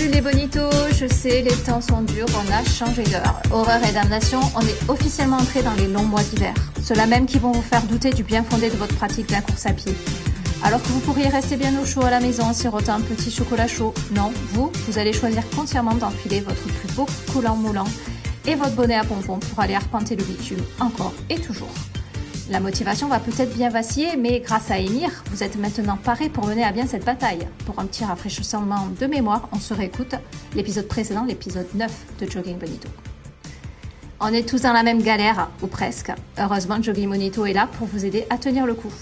Salut les bonitos, je sais, les temps sont durs, on a changé d'heure. Horreur et damnation, on est officiellement entré dans les longs mois d'hiver. Ceux-là même qui vont vous faire douter du bien fondé de votre pratique de la course à pied. Alors que vous pourriez rester bien au chaud à la maison en sirotant un petit chocolat chaud, non, vous allez choisir consciemment d'enfiler votre plus beau collant moulant et votre bonnet à pompons pour aller arpenter le bitume, encore et toujours. La motivation va peut-être bien vaciller, mais grâce à Émir, vous êtes maintenant paré pour mener à bien cette bataille. Pour un petit rafraîchissement de mémoire, on se réécoute l'épisode précédent, l'épisode 9 de Jogging Bonito. On est tous dans la même galère, ou presque. Heureusement, Jogging Bonito est là pour vous aider à tenir le coup.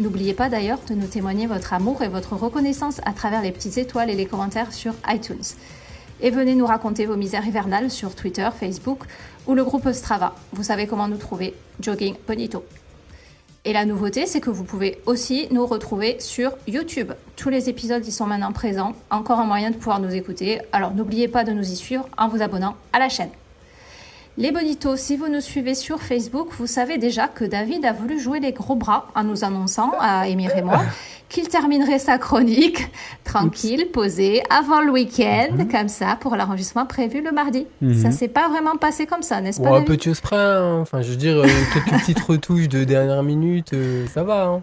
N'oubliez pas d'ailleurs de nous témoigner votre amour et votre reconnaissance à travers les petites étoiles et les commentaires sur iTunes. Et venez nous raconter vos misères hivernales sur Twitter, Facebook ou le groupe Strava. Vous savez comment nous trouver, Jogging Bonito. Et la nouveauté, c'est que vous pouvez aussi nous retrouver sur YouTube. Tous les épisodes y sont maintenant présents. Encore un moyen de pouvoir nous écouter. Alors n'oubliez pas de nous y suivre en vous abonnant à la chaîne. Les bonitos, si vous nous suivez sur Facebook, vous savez déjà que David a voulu jouer les gros bras en nous annonçant, à Émir et moi, qu'il terminerait sa chronique tranquille, posée, avant le week-end, comme ça, pour l'enregistrement prévu le mardi. Ça s'est pas vraiment passé comme ça, n'est-ce pas, un David? petit spray, hein. Enfin, je veux dire, quelques petites retouches de dernière minute, ça va. Hein.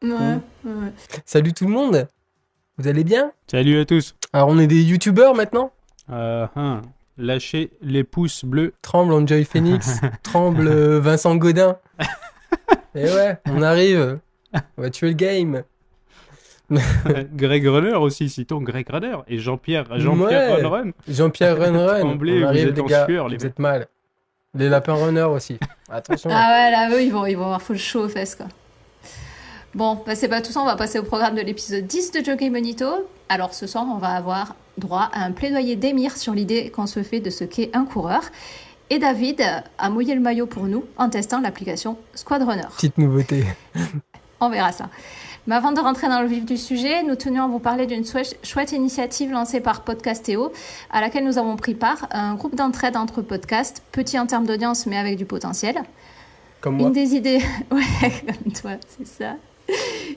Ouais. Salut tout le monde, vous allez bien? Salut à tous. Alors, on est des youtubeurs maintenant. Lâchez les pouces bleus. Tremble Enjoy Phoenix, tremble Vincent Godin. Et ouais, on arrive, on va tuer le game. Greg Runner aussi, citons Greg Runner. Et Jean-Pierre Run. Jean-Pierre Run. Tremblez, on arrive, vous êtes les en gars, sueur, les vous êtes mal. Les lapins runners aussi. Attention. Ah ouais, là, eux, ils vont avoir full chaud aux fesses, quoi. Bon, c'est pas tout ça, on va passer au programme de l'épisode 10 de Jogging Bonito. Alors ce soir, on va avoir droit à un plaidoyer d'Émir sur l'idée qu'on se fait de ce qu'est un coureur. Et David a mouillé le maillot pour nous en testant l'application Squad Runner. Petite nouveauté. On verra ça. Mais avant de rentrer dans le vif du sujet, nous tenions à vous parler d'une chouette initiative lancée par Podcastéo, à laquelle nous avons pris part, un groupe d'entraide entre podcasts, petit en termes d'audience mais avec du potentiel. Comme moi. Une des idées, ouais, comme toi, c'est ça.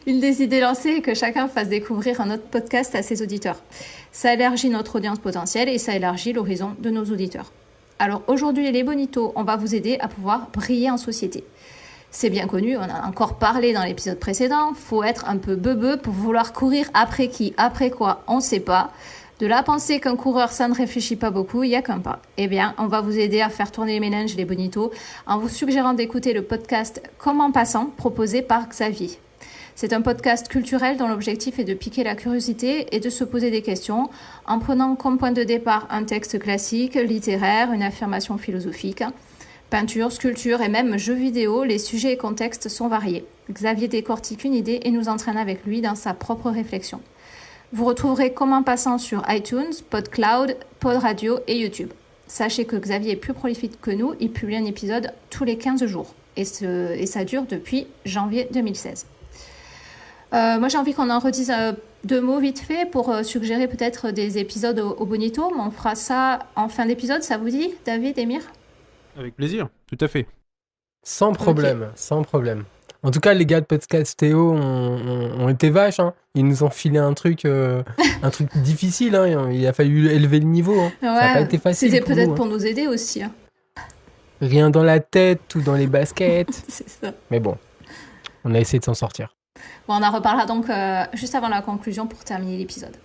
Une des idées lancées est que chacun fasse découvrir un autre podcast à ses auditeurs. Ça élargit notre audience potentielle et ça élargit l'horizon de nos auditeurs. Alors aujourd'hui, les bonitos, on va vous aider à pouvoir briller en société. C'est bien connu, on en a encore parlé dans l'épisode précédent, faut être un peu beubeux pour vouloir courir après qui, après quoi, on ne sait pas. De là à penser qu'un coureur, ça ne réfléchit pas beaucoup, il n'y a qu'un pas. Eh bien, on va vous aider à faire tourner les méninges, les bonitos, en vous suggérant d'écouter le podcast Comme en passant, proposé par Xavier. C'est un podcast culturel dont l'objectif est de piquer la curiosité et de se poser des questions en prenant comme point de départ un texte classique, littéraire, une affirmation philosophique. Peinture, sculpture et même jeux vidéo, les sujets et contextes sont variés. Xavier décortique une idée et nous entraîne avec lui dans sa propre réflexion. Vous retrouverez Comme en passant sur iTunes, PodCloud, PodRadio et YouTube. Sachez que Xavier est plus prolifique que nous, il publie un épisode tous les 15 jours. Et ça dure depuis janvier 2016. Moi, j'ai envie qu'on en redise 2 mots vite fait pour suggérer peut-être des épisodes au bonito. Mais on fera ça en fin d'épisode, ça vous dit, David, Émir? Avec plaisir, tout à fait. Sans problème, Okay. sans problème. En tout cas, les gars de Podcastéo ont été vaches. Hein. Ils nous ont filé un truc difficile. Hein. Il a fallu élever le niveau. Hein. Ouais, ça n'a pas été facile. c'était peut-être vous, pour nous aider aussi. Hein. Rien dans la tête, tout dans les baskets. C'est ça. Mais bon, on a essayé de s'en sortir. Bon, on en reparlera donc juste avant la conclusion pour terminer l'épisode.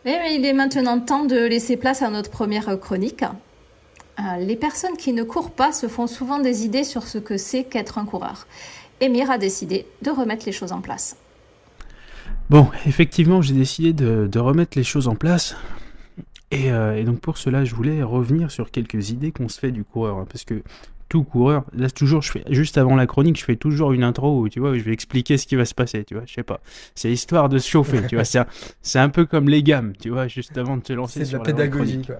Mais il est maintenant temps de laisser place à notre première chronique. Les personnes qui ne courent pas se font souvent des idées sur ce que c'est qu'être un coureur. Émir a décidé de remettre les choses en place. Bon, effectivement, j'ai décidé de remettre les choses en place. Et donc pour cela, je voulais revenir sur quelques idées qu'on se fait du coureur. Hein, parce que tout coureur, là toujours, je fais juste avant la chronique, je fais toujours une intro où, tu vois, où je vais expliquer ce qui va se passer, tu vois, je sais pas. C'est histoire de se chauffer, tu vois. C'est un peu comme les gammes, tu vois, juste avant de te lancer C'est de sur la vraie pédagogie, chronique. quoi.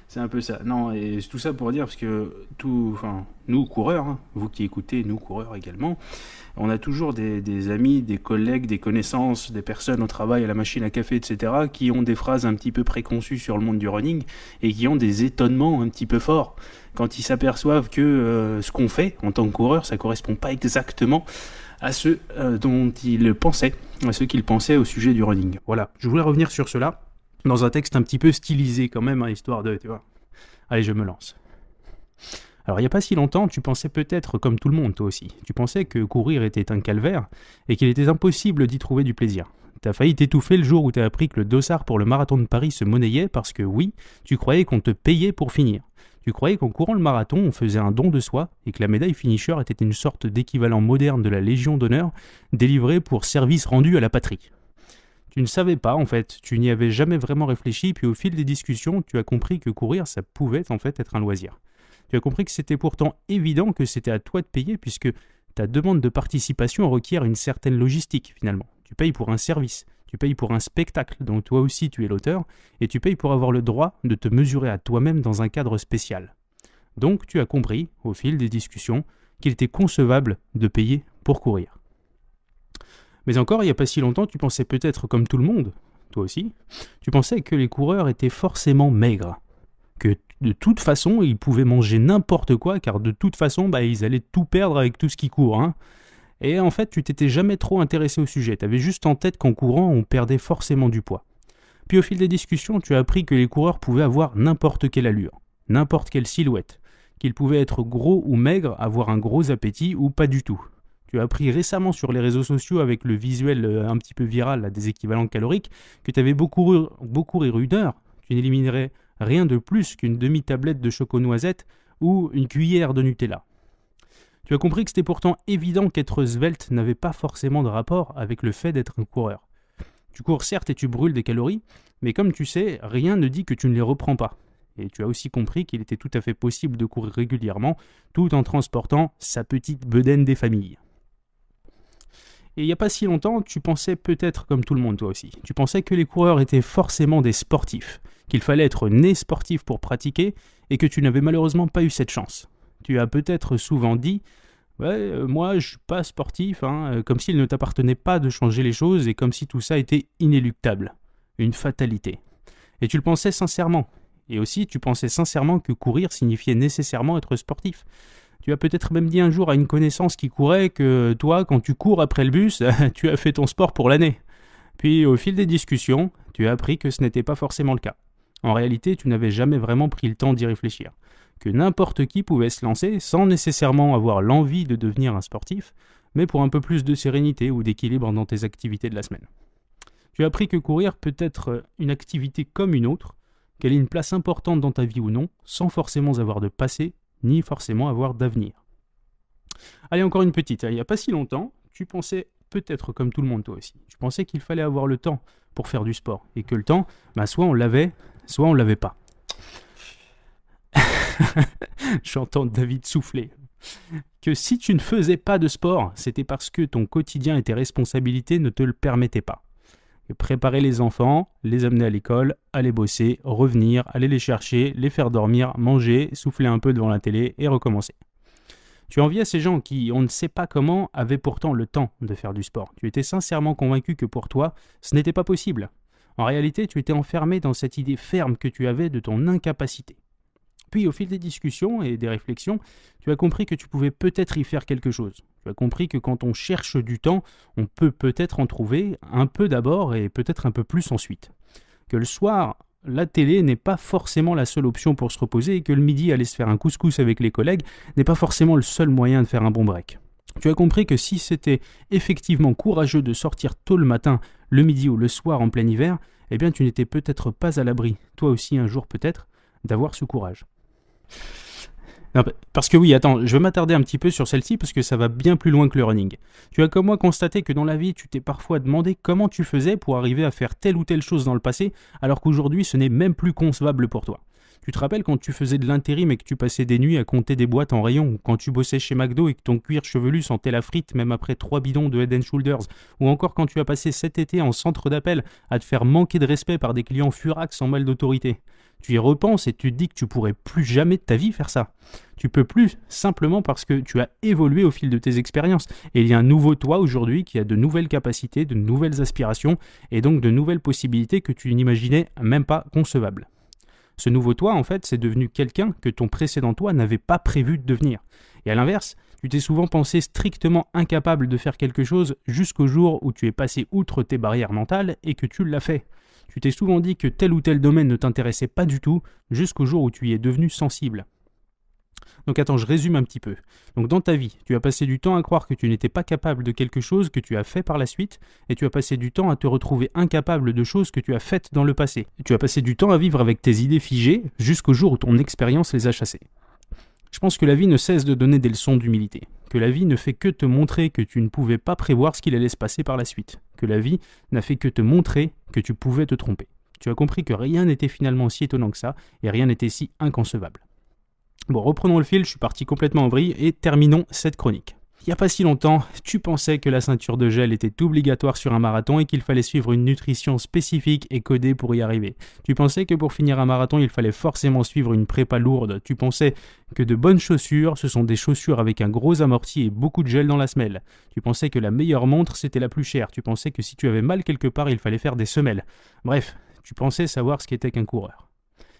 C'est un peu ça. Non, et tout ça pour dire, parce que nous coureurs, hein, vous qui écoutez, nous coureurs également, on a toujours des amis, des collègues, des connaissances, des personnes au travail, à la machine à café, etc., qui ont des phrases un petit peu préconçues sur le monde du running et qui ont des étonnements un petit peu forts quand ils s'aperçoivent que ce qu'on fait en tant que coureur, ça correspond pas exactement à ce dont ils pensaient, à ce qu'ils pensaient au sujet du running. Voilà, je voulais revenir sur cela. dans un texte un petit peu stylisé quand même, hein, histoire de, tu vois. Allez, je me lance. Alors, il n'y a pas si longtemps, tu pensais peut-être comme tout le monde, toi aussi. Tu pensais que courir était un calvaire et qu'il était impossible d'y trouver du plaisir. T'as failli t'étouffer le jour où t'as appris que le dossard pour le marathon de Paris se monnayait parce que oui, tu croyais qu'on te payait pour finir. Tu croyais qu'en courant le marathon, on faisait un don de soi et que la médaille finisher était une sorte d'équivalent moderne de la Légion d'honneur délivrée pour service rendu à la patrie. Tu ne savais pas, en fait, tu n'y avais jamais vraiment réfléchi, puis au fil des discussions, tu as compris que courir, ça pouvait en fait être un loisir. Tu as compris que c'était pourtant évident que c'était à toi de payer puisque ta demande de participation requiert une certaine logistique finalement. Tu payes pour un service, tu payes pour un spectacle dont toi aussi tu es l'auteur, et tu payes pour avoir le droit de te mesurer à toi-même dans un cadre spécial. Donc tu as compris, au fil des discussions, qu'il était concevable de payer pour courir. Mais encore, il n'y a pas si longtemps, tu pensais peut-être comme tout le monde, toi aussi, tu pensais que les coureurs étaient forcément maigres, que de toute façon, ils pouvaient manger n'importe quoi, car de toute façon, ils allaient tout perdre avec tout ce qui court, hein. Et en fait, tu t'étais jamais trop intéressé au sujet, tu avais juste en tête qu'en courant, on perdait forcément du poids. Puis au fil des discussions, tu as appris que les coureurs pouvaient avoir n'importe quelle allure, n'importe quelle silhouette, qu'ils pouvaient être gros ou maigres, avoir un gros appétit ou pas du tout. Tu as appris récemment sur les réseaux sociaux avec le visuel un petit peu viral là, des équivalents caloriques que tu avais beau courir 1 heure, tu n'éliminerais rien de plus qu'une demi-tablette de choco-noisette ou une cuillère de Nutella. Tu as compris que c'était pourtant évident qu'être svelte n'avait pas forcément de rapport avec le fait d'être un coureur. Tu cours certes et tu brûles des calories, mais comme tu sais, rien ne dit que tu ne les reprends pas. Et tu as aussi compris qu'il était tout à fait possible de courir régulièrement tout en transportant sa petite bedaine des familles. Et il n'y a pas si longtemps, tu pensais peut-être comme tout le monde toi aussi. Tu pensais que les coureurs étaient forcément des sportifs, qu'il fallait être né sportif pour pratiquer et que tu n'avais malheureusement pas eu cette chance. Tu as peut-être souvent dit « Ouais, moi je suis pas sportif hein, », comme s'il ne t'appartenait pas de changer les choses et comme si tout ça était inéluctable, une fatalité. Et tu le pensais sincèrement. Et aussi tu pensais sincèrement que courir signifiait nécessairement être sportif. Tu as peut-être même dit un jour à une connaissance qui courait que toi, quand tu cours après le bus, tu as fait ton sport pour l'année. Puis au fil des discussions, tu as appris que ce n'était pas forcément le cas. En réalité, tu n'avais jamais vraiment pris le temps d'y réfléchir. Que n'importe qui pouvait se lancer sans nécessairement avoir l'envie de devenir un sportif, mais pour un peu plus de sérénité ou d'équilibre dans tes activités de la semaine. Tu as appris que courir peut être une activité comme une autre, qu'elle ait une place importante dans ta vie ou non, sans forcément avoir de passé, ni forcément avoir d'avenir. Allez, encore une petite. Il n'y a pas si longtemps, tu pensais peut-être comme tout le monde toi aussi. Tu pensais qu'il fallait avoir le temps pour faire du sport, et que le temps, soit on l'avait, soit on l'avait pas. J'entends David souffler. Que si tu ne faisais pas de sport, c'était parce que ton quotidien et tes responsabilités ne te le permettaient pas. Et préparer les enfants, les amener à l'école, aller bosser, revenir, aller les chercher, les faire dormir, manger, souffler un peu devant la télé et recommencer. Tu enviais ces gens qui, on ne sait pas comment, avaient pourtant le temps de faire du sport. Tu étais sincèrement convaincu que pour toi, ce n'était pas possible. En réalité, tu étais enfermé dans cette idée ferme que tu avais de ton incapacité. Puis, au fil des discussions et des réflexions, tu as compris que tu pouvais peut-être y faire quelque chose. Tu as compris que quand on cherche du temps, on peut peut-être en trouver un peu d'abord et peut-être un peu plus ensuite. Que le soir, la télé n'est pas forcément la seule option pour se reposer et que le midi, aller se faire un couscous avec les collègues n'est pas forcément le seul moyen de faire un bon break. Tu as compris que si c'était effectivement courageux de sortir tôt le matin, le midi ou le soir en plein hiver, eh bien tu n'étais peut-être pas à l'abri, toi aussi un jour peut-être, d'avoir ce courage. Non, parce que oui, attends, je vais m'attarder un petit peu sur celle-ci parce que ça va bien plus loin que le running. Tu as comme moi constaté que dans la vie, tu t'es parfois demandé comment tu faisais pour arriver à faire telle ou telle chose dans le passé, alors qu'aujourd'hui, ce n'est même plus concevable pour toi. Tu te rappelles quand tu faisais de l'intérim et que tu passais des nuits à compter des boîtes en rayon, ou quand tu bossais chez McDo et que ton cuir chevelu sentait la frite même après 3 bidons de Head & Shoulders, ou encore quand tu as passé cet été en centre d'appel à te faire manquer de respect par des clients furax en mal d'autorité. Tu y repenses et tu te dis que tu pourrais plus jamais de ta vie faire ça. Tu peux plus, simplement parce que tu as évolué au fil de tes expériences. Et il y a un nouveau toi aujourd'hui qui a de nouvelles capacités, de nouvelles aspirations et donc de nouvelles possibilités que tu n'imaginais même pas concevables. Ce nouveau toi, en fait, c'est devenu quelqu'un que ton précédent toi n'avait pas prévu de devenir. Et à l'inverse, tu t'es souvent pensé strictement incapable de faire quelque chose jusqu'au jour où tu es passé outre tes barrières mentales et que tu l'as fait. Tu t'es souvent dit que tel ou tel domaine ne t'intéressait pas du tout, jusqu'au jour où tu y es devenu sensible. Donc attends, je résume un petit peu. Donc dans ta vie, tu as passé du temps à croire que tu n'étais pas capable de quelque chose que tu as fait par la suite, et tu as passé du temps à te retrouver incapable de choses que tu as faites dans le passé. Tu as passé du temps à vivre avec tes idées figées, jusqu'au jour où ton expérience les a chassées. Je pense que la vie ne cesse de donner des leçons d'humilité, que la vie ne fait que te montrer que tu ne pouvais pas prévoir ce qu'il allait se passer par la suite, que la vie n'a fait que te montrer que tu pouvais te tromper. Tu as compris que rien n'était finalement si étonnant que ça, et rien n'était si inconcevable. Bon, reprenons le fil, je suis parti complètement en vrille, et terminons cette chronique. Il n'y a pas si longtemps, tu pensais que la ceinture de gel était obligatoire sur un marathon et qu'il fallait suivre une nutrition spécifique et codée pour y arriver. Tu pensais que pour finir un marathon, il fallait forcément suivre une prépa lourde. Tu pensais que de bonnes chaussures, ce sont des chaussures avec un gros amorti et beaucoup de gel dans la semelle. Tu pensais que la meilleure montre, c'était la plus chère. Tu pensais que si tu avais mal quelque part, il fallait faire des semelles. Bref, tu pensais savoir ce qu'était qu'un coureur.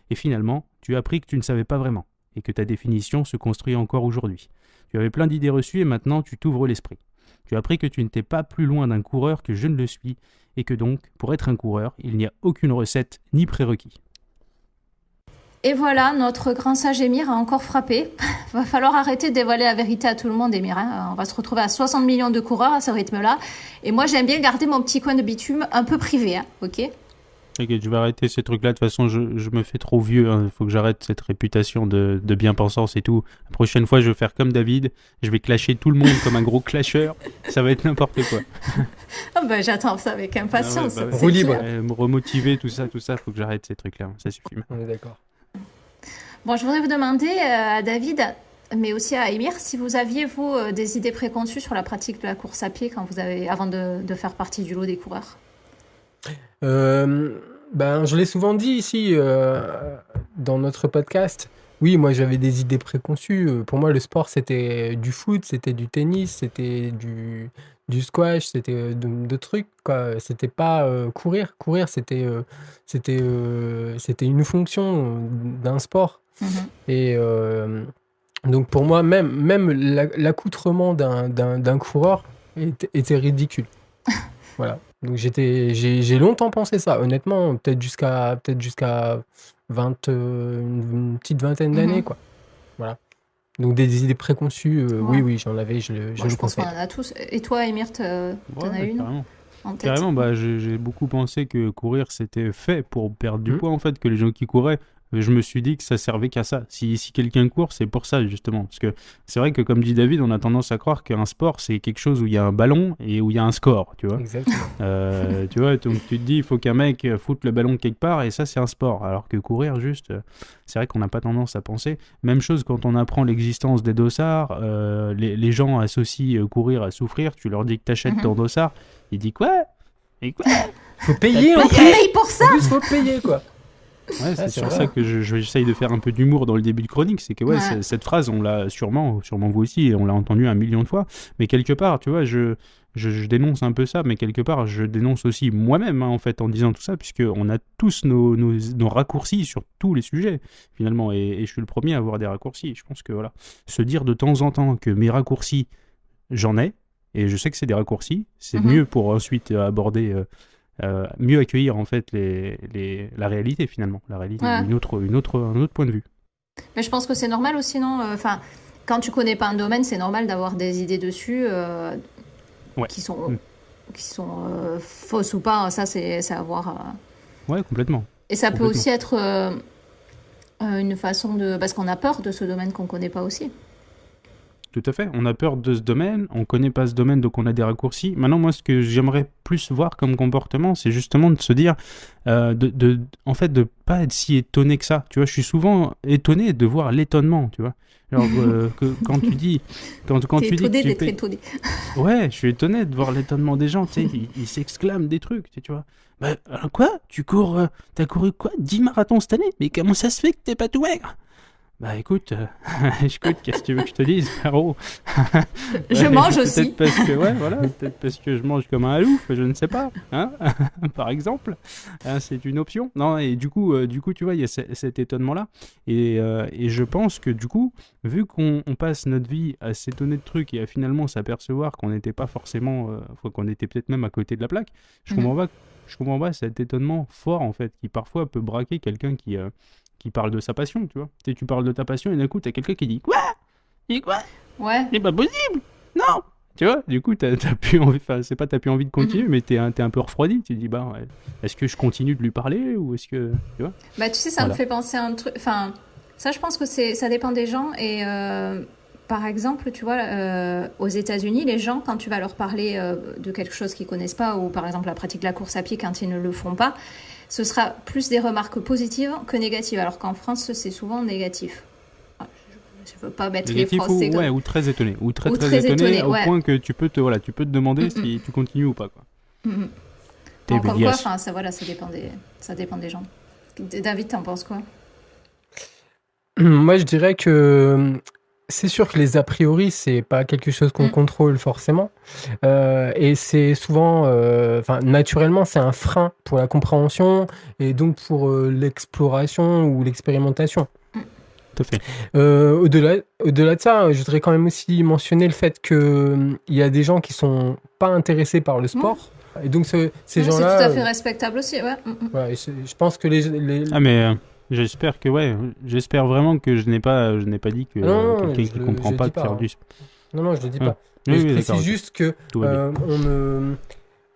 Et finalement, tu as appris que tu ne savais pas vraiment, et que ta définition se construit encore aujourd'hui. Tu avais plein d'idées reçues et maintenant tu t'ouvres l'esprit. Tu as appris que tu n'étais pas plus loin d'un coureur que je ne le suis, et que donc, pour être un coureur, il n'y a aucune recette ni prérequis. Et voilà, notre grand sage Émir a encore frappé. Va falloir arrêter de dévoiler la vérité à tout le monde, Émir. On va se retrouver à 60 millions de coureurs à ce rythme-là. Et moi, j'aime bien garder mon petit coin de bitume un peu privé, ok ? Ok, je vais arrêter ces trucs-là. De toute façon, je me fais trop vieux. Il faut que j'arrête cette réputation de bien-pensance et tout. La prochaine fois, je vais faire comme David. Je vais clasher tout le monde comme un gros clasheur. Ça va être n'importe quoi. Oh ben, j'attends ça avec impatience. Ah ouais, Roue libre. Me remotiver, tout ça. Faut que j'arrête ces trucs-là. Ça suffit. On est d'accord. Bon, je voudrais vous demander à David, mais aussi à Émir, si vous aviez, vous, des idées préconçues sur la pratique de la course à pied avant de faire partie du lot des coureurs. Je l'ai souvent dit ici dans notre podcast. Oui, moi j'avais des idées préconçues. Pour moi, le sport c'était du foot, c'était du tennis, c'était du squash, c'était de trucs quoi. C'était pas courir. Courir, c'était une fonction d'un sport. Et donc pour moi, même l'accoutrement d'un coureur était ridicule. Voilà. Donc j'ai longtemps pensé ça, honnêtement, peut-être jusqu'à une petite vingtaine d'années, quoi. Voilà. Donc des idées préconçues, Ouais. oui, j'en avais, je le Je pense qu'on conseille. en a tous. Et toi, Émir, t'en as une Carrément. en tête? Carrément, j'ai beaucoup pensé que courir c'était fait pour perdre du poids en fait, que les gens qui couraient, je me suis dit que ça servait qu'à ça. Si quelqu'un court, c'est pour ça justement. Parce que c'est vrai que comme dit David, on a tendance à croire qu'un sport c'est quelque chose où il y a un ballon et où il y a un score, tu vois. Exactement. Tu vois, donc tu te dis il faut qu'un mec foute le ballon quelque part et ça c'est un sport. Alors que courir juste, c'est vrai qu'on n'a pas tendance à penser. Même chose quand on apprend l'existence des dossards, les gens associent courir à souffrir. Tu leur dis que t'achètes ton dossard, ils disent quoi? Et quoi? Faut payer, On en paye pour ça! plus, faut payer, quoi. Ouais, c'est c'est sur vrai. ça que j'essaye de faire un peu d'humour dans le début de chronique. C'est que ouais, Ouais. cette phrase, on l'a sûrement vous aussi, et on l'a entendu 1 million de fois. Mais quelque part, tu vois, je dénonce un peu ça, mais quelque part, je dénonce aussi moi-même, en fait, en disant tout ça, puisqu'on a tous nos raccourcis sur tous les sujets, finalement. Et je suis le premier à avoir des raccourcis. Je pense que voilà, se dire de temps en temps que mes raccourcis, j'en ai, et je sais que c'est des raccourcis, c'est mieux pour ensuite aborder. Mieux accueillir en fait la réalité finalement, la réalité, Ouais. un autre point de vue. Mais je pense que c'est normal aussi, non? Enfin, quand tu connais pas un domaine, c'est normal d'avoir des idées dessus Ouais. qui sont fausses ou pas. Ça, c'est à voir. Ouais, complètement. Et ça peut Complètement. aussi être une façon de... Parce qu'on a peur de ce domaine qu'on connaît pas aussi. Tout à fait. On a peur de ce domaine, on connaît pas ce domaine, donc on a des raccourcis. Maintenant, moi, ce que j'aimerais plus voir comme comportement, c'est justement de se dire, en fait, de pas être si étonné que ça. Tu vois, je suis souvent étonné de voir l'étonnement, tu vois. Genre, quand tu dis, quand T'es tu dis étonné que tu d'être payes- étonné. Ouais, je suis étonné de voir l'étonnement des gens, tu sais, ils s'exclament des trucs, tu vois. Bah, alors quoi? T'as couru quoi? 10 marathons cette année? Mais comment ça se fait que t'es pas tout maigre? Bah écoute, qu'est-ce que tu veux que je te dise, frérot? Je Ouais, mange peut-être aussi. parce que, ouais, voilà, peut-être parce que je mange comme un alouf, je ne sais pas, hein, par exemple. Hein, c'est une option. Non, et du coup, tu vois, il y a cet étonnement-là. Et je pense que, du coup, vu qu'on passe notre vie à s'étonner de trucs et à finalement s'apercevoir qu'on n'était pas forcément, qu'on était peut-être même à côté de la plaque, je comprends pas je comprends pas cet étonnement fort, en fait, qui parfois peut braquer quelqu'un qui parle de sa passion, tu vois. Tu parles de ta passion et d'un coup, t'as quelqu'un qui dit « Quoi ? Il dit quoi ? Ouais. C'est pas possible ! Non !» Tu vois, du coup, t'as plus envie, enfin, c'est pas t'as plus envie de continuer, mais t'es un peu refroidi. Tu te dis, bah, ouais, est-ce que je continue de lui parler ou est-ce que. Tu vois ? Bah, tu sais, ça me fait penser à un truc. Enfin, ça, je pense que ça dépend des gens. Et par exemple, tu vois, aux États-Unis, les gens, quand tu vas leur parler de quelque chose qu'ils connaissent pas, ou par exemple la pratique de la course à pied quand ils ne le font pas, ce sera plus des remarques positives que négatives. Alors qu'en France, c'est souvent négatif. Je veux pas mettre négatif les Français ou, ouais, ou très étonné. Ou très étonné au point que tu peux te demander si tu continues ou pas. Quoi. Bon, comme quoi, ça dépend des gens. David, t'en penses quoi ? Moi, je dirais que c'est sûr que les a priori, c'est pas quelque chose qu'on contrôle forcément. Et c'est souvent, naturellement, c'est un frein pour la compréhension et donc pour l'exploration ou l'expérimentation. Tout à fait. Au-delà de ça, je voudrais quand même aussi mentionner le fait qu'il y a des gens qui sont pas intéressés par le sport. Et donc, ces gens-là. C'est tout à fait respectable aussi, ouais. Voilà, je pense que les... Ah, mais j'espère que, j'espère vraiment que je n'ai pas dit que quelqu'un qui comprend pas de faire du sport. Non, je le dis pas. Mais je précise juste que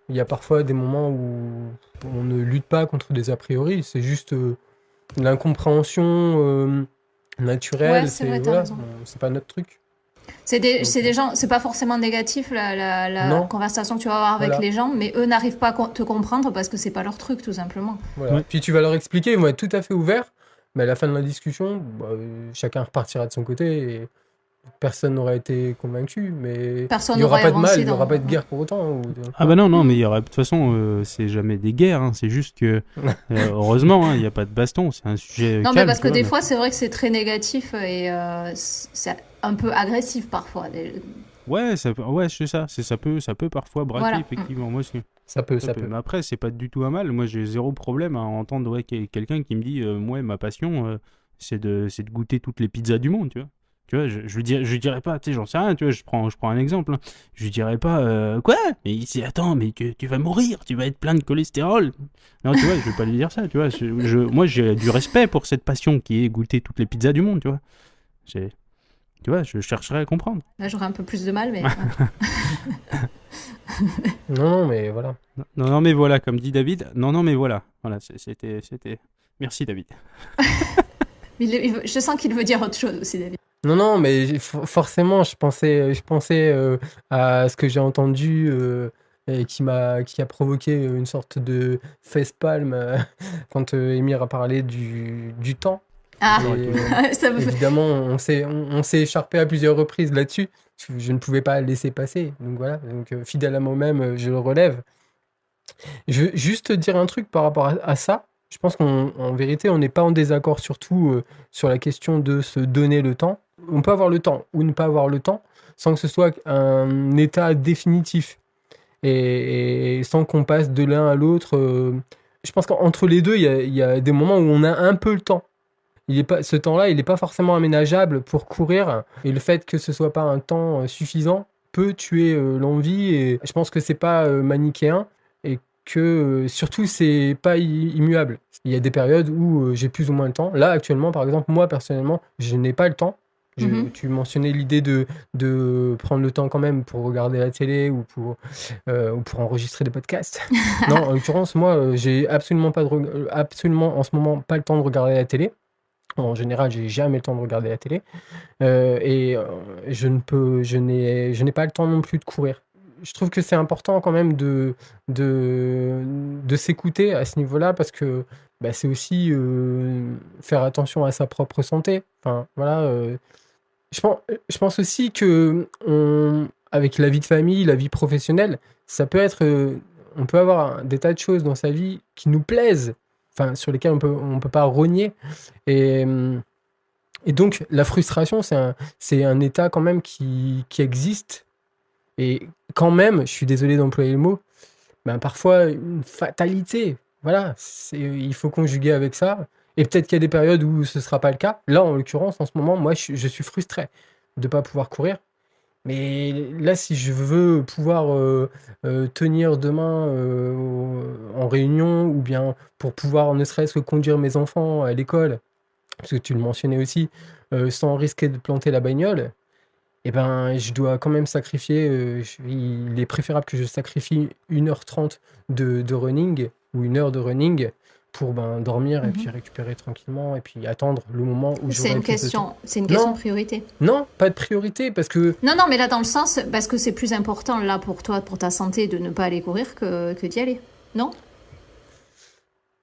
il y a parfois des moments où on ne lutte pas contre des a priori, c'est juste l'incompréhension naturelle, c'est pas notre truc. C'est des gens, c'est pas forcément négatif la conversation que tu vas avoir avec les gens, mais eux n'arrivent pas à te comprendre parce que c'est pas leur truc, tout simplement. Voilà. Ouais. Puis tu vas leur expliquer, ils vont être tout à fait ouverts, mais à la fin de la discussion, chacun repartira de son côté et personne n'aura été convaincu, mais il n'y aura pas de mal, il n'y aura pas de guerre pour autant. Ah bah non, mais il y aura, de toute façon, c'est jamais des guerres, hein, c'est juste que, heureusement, il n'y a pas de baston, c'est un sujet non, calme, mais parce que des fois, c'est vrai que c'est très négatif et c'est un peu agressif parfois. Ouais, c'est ça, ça peut parfois braquer, effectivement. Moi, ça peut. Mais après, c'est pas du tout un mal. Moi, j'ai zéro problème à entendre quelqu'un qui me dit, ma passion, c'est de goûter toutes les pizzas du monde, tu vois. Tu vois, je dirais pas, tu sais, j'en sais rien, tu vois, je prends un exemple. Hein. Je dirais pas, quoi ? Mais ici, attends, mais tu vas mourir, tu vas être plein de cholestérol. Non, tu vois, je vais pas lui dire ça, tu vois. Moi, j'ai du respect pour cette passion qui est goûter toutes les pizzas du monde, tu vois. Tu vois, je chercherais à comprendre. Là, j'aurais un peu plus de mal, mais... non, mais voilà. Non, mais voilà, comme dit David. Non, mais voilà. Voilà, c'était... Merci, David. Je sens qu'il veut dire autre chose aussi, David. Non, mais forcément, je pensais à ce que j'ai entendu et qui a provoqué une sorte de facepalm quand Émir a parlé du temps. Ah, ça me fait... Évidemment, on s'est écharpé à plusieurs reprises là-dessus. Je ne pouvais pas le laisser passer. Donc voilà, fidèle à moi-même, je le relève. Je veux juste dire un truc par rapport à ça. Je pense qu'en vérité, on n'est pas en désaccord surtout sur la question de se donner le temps. On peut avoir le temps ou ne pas avoir le temps sans que ce soit un état définitif et sans qu'on passe de l'un à l'autre. Je pense qu'entre les deux, il y a des moments où on a un peu le temps. Ce temps-là, il n'est pas forcément aménageable pour courir. Et le fait que ce ne soit pas un temps suffisant peut tuer l'envie. Et je pense que ce n'est pas manichéen. Et que surtout, ce n'est pas immuable. Il y a des périodes où j'ai plus ou moins le temps. Là, actuellement, par exemple, moi, personnellement, je n'ai pas le temps. Tu mentionnais l'idée de prendre le temps quand même pour regarder la télé ou pour enregistrer des podcasts. Non, en l'occurrence, moi, j'ai absolument en ce moment pas le temps de regarder la télé. En général, j'ai jamais le temps de regarder la télé je n'ai pas le temps non plus de courir. Je trouve que c'est important quand même de s'écouter à ce niveau-là parce que c'est aussi faire attention à sa propre santé. Enfin, voilà. Je pense aussi que avec la vie de famille, la vie professionnelle, ça peut être, on peut avoir des tas de choses dans sa vie qui nous plaisent. Enfin, sur lesquels on peut pas rogner. Et donc, la frustration, c'est un état quand même qui existe. Et quand même, je suis désolé d'employer le mot, parfois une fatalité. Voilà, il faut conjuguer avec ça. Et peut-être qu'il y a des périodes où ce ne sera pas le cas. Là, en l'occurrence, en ce moment, moi, je suis frustré de ne pas pouvoir courir. Mais là, si je veux pouvoir tenir demain en réunion ou bien pour pouvoir ne serait-ce que conduire mes enfants à l'école, parce que tu le mentionnais aussi, sans risquer de planter la bagnole, eh ben, je dois quand même sacrifier. Il est préférable que je sacrifie 1h30 de running ou 1 heure de running pour dormir et puis Mhm. récupérer tranquillement et puis attendre le moment où C'est j'aurai une plus de temps. question, c'est une question de Non, priorité. non, pas de priorité parce que Non, non, mais là, dans le sens, parce que c'est plus important, là, pour toi, pour ta santé, de ne pas aller courir que d'y aller. Non?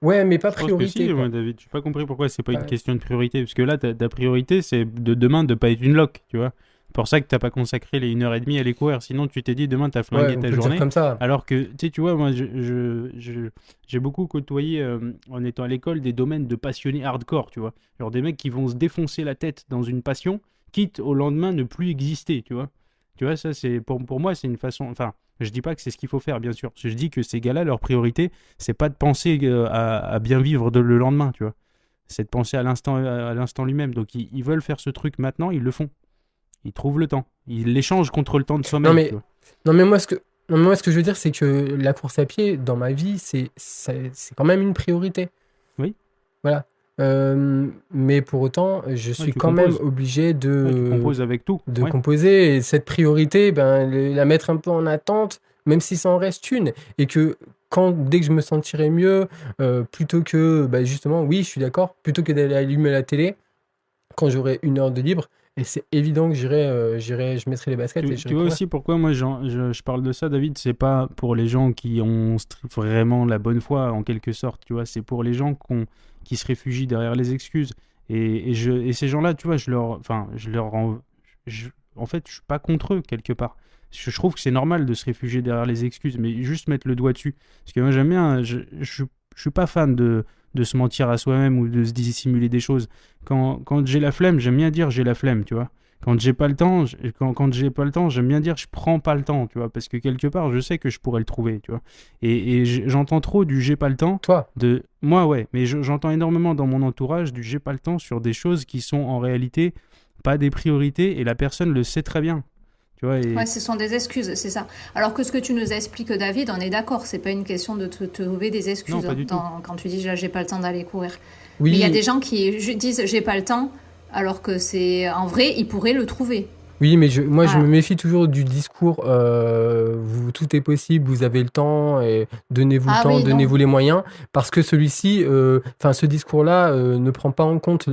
ouais, mais pas Je pense que si, priorité moi, quoi. David. Je n'ai pas compris pourquoi c'est pas une Ouais. question de priorité. Parce que là, ta priorité, c'est de demain de pas être une loque, tu vois. C'est pour ça que t'as pas consacré les 1h30 à aller courir. Sinon, tu t'es dit demain, t'as Ouais, flingué on ta peut le dire journée. comme ça. Alors que, tu vois, moi, j'ai beaucoup côtoyé, en étant à l'école, des domaines de passionnés hardcore, tu vois. Genre des mecs qui vont se défoncer la tête dans une passion, quitte au lendemain ne plus exister, tu vois. Tu vois, ça, c'est pour moi, c'est une façon. Enfin, je dis pas que c'est ce qu'il faut faire, bien sûr. Je dis que ces gars-là, leur priorité, c'est pas de penser à bien vivre le lendemain, tu vois. C'est de penser à l'instant lui-même. Donc ils veulent faire ce truc maintenant, ils le font. Ils trouvent le temps. Ils l'échangent contre le temps de Non sommeil, tu mais, vois. non mais moi ce que, non, mais moi ce que je veux dire c'est que la course à pied dans ma vie c'est quand même une priorité. Oui. Voilà. Mais pour autant, je Ouais, suis tu quand même composes. obligé Ouais, tu composes avec tout. de Ouais. composer et cette priorité, la mettre un peu en attente, même si ça en reste une, et que dès que je me sentirai mieux, plutôt que, justement, oui, je suis d'accord, plutôt que d'aller allumer la télé, quand j'aurai 1 heure de libre, et c'est évident que je mettrai les baskets et Tu j'irai vois courir. aussi pourquoi moi je parle de ça, David, c'est pas pour les gens qui ont vraiment la bonne foi, en quelque sorte, tu vois, c'est pour les gens qui se réfugient derrière les excuses. Et ces gens-là, tu vois, en fait, je suis pas contre eux, quelque part. Je trouve que c'est normal de se réfugier derrière les excuses, mais juste mettre le doigt dessus. Parce que moi, j'aime bien, je suis pas fan de se mentir à soi-même ou de se dissimuler des choses. Quand j'ai la flemme, j'aime bien dire j'ai la flemme, tu vois. Quand j'ai pas le temps, quand j'ai pas le temps, j'aime bien dire je prends pas le temps, tu vois, parce que quelque part, je sais que je pourrais le trouver, tu vois. Et j'entends trop du j'ai pas le temps Toi, de moi, ouais, mais j'entends énormément dans mon entourage du j'ai pas le temps sur des choses qui sont en réalité pas des priorités et la personne le sait très bien, tu vois. Ouais, Et ce sont des excuses, c'est ça. Alors que ce que tu nous expliques, David, on est d'accord, c'est pas une question de te trouver des non, excuses pas du tout. quand tu dis j'ai pas le temps d'aller courir. Mais il y a oui, des gens qui disent j'ai pas le temps, alors que c'est en vrai, ils pourraient le trouver. oui, mais moi, je me Voilà. méfie toujours du discours tout est possible, vous avez le temps, et donnez-vous le Ah temps, oui, non. donnez-vous les moyens, parce que celui-ci, enfin, ce discours-là ne prend pas en compte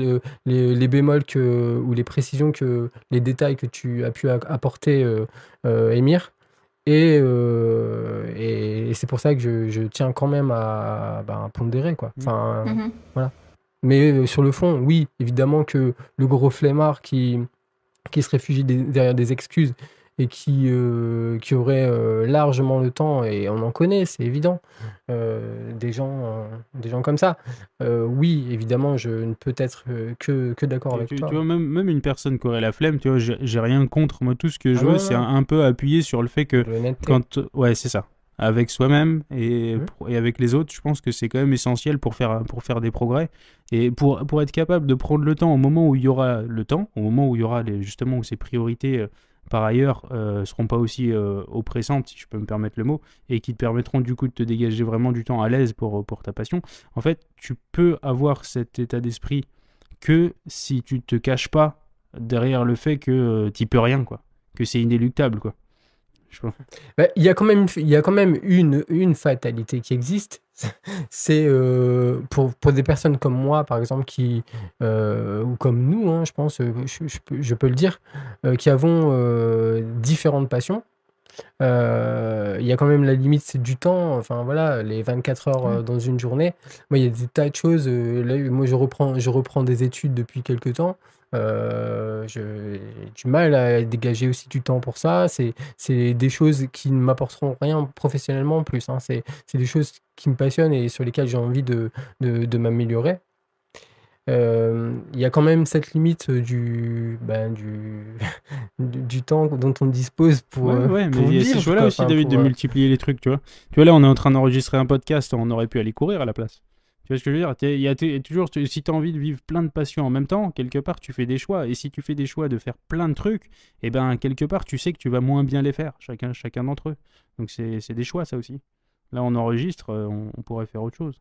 les bémols ou les précisions les détails que tu as pu apporter, Émir. Et c'est pour ça que je tiens quand même à pondérer, quoi. Mm. Enfin, Mhm. voilà. Mais sur le fond, oui, évidemment que le gros flemmard qui se réfugie derrière des excuses et qui aurait largement le temps, et on en connaît, c'est évident, des gens comme ça. Oui, évidemment, je ne peux être que d'accord Et avec tu toi. vois, même une personne qui aurait la flemme, tu vois, j'ai rien contre. Moi, tout ce que Ah je non, veux, non, c'est non, un peu appuyer sur le fait que de l'honnêteté. quand. Ouais, c'est ça. Avec soi-même Hmm. et avec les autres, je pense que c'est quand même essentiel pour faire des progrès. Et pour être capable de prendre le temps au moment où il y aura le temps, au moment où il y aura justement où ces priorités, par ailleurs, seront pas aussi oppressantes, si je peux me permettre le mot, et qui te permettront du coup de te dégager vraiment du temps à l'aise pour ta passion. En fait, tu peux avoir cet état d'esprit que si tu te caches pas derrière le fait que t'y peux rien, quoi. Que c'est inéluctable, quoi. Je sais pas. Il y a quand même une fatalité qui existe. C'est pour des personnes comme moi, par exemple, ou comme nous, hein, je pense, je peux le dire, qui avons différentes passions. Il y a quand même la limite, c'est du temps. Enfin voilà, les 24 heures Ouais. dans une journée. Moi, il y a des tas de choses. Là, moi, je reprends des études depuis quelque temps. J'ai du mal à dégager aussi du temps pour ça. C'est des choses qui ne m'apporteront rien professionnellement en plus, hein. C'est des choses qui me passionnent et sur lesquelles j'ai envie de m'améliorer. Il y a quand même cette limite du temps dont on dispose Ouais, ouais, mais pour il y a ces vivre, choix-là quoi. aussi, Enfin, David, de multiplier les trucs, tu vois. Tu vois, là, on est en train d'enregistrer un podcast, on aurait pu aller courir à la place. Tu vois ce que je veux dire? Il y a toujours, si tu as envie de vivre plein de passions en même temps, quelque part, tu fais des choix. Et si tu fais des choix de faire plein de trucs, eh ben, quelque part, tu sais que tu vas moins bien les faire, chacun d'entre eux. Donc, c'est des choix, ça aussi. Là, on enregistre, on pourrait faire autre chose.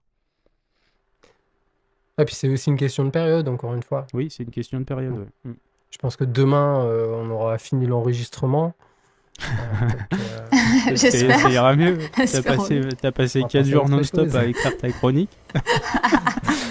Et puis c'est aussi une question de période, encore une fois. Oui, c'est une question de période. Ouais. Je pense que demain, on aura fini l'enregistrement. J'espère. Ça ira mieux. Espérons-le. T'as passé On va 4 passer à jours autre non-stop chose. à écrire ta chronique.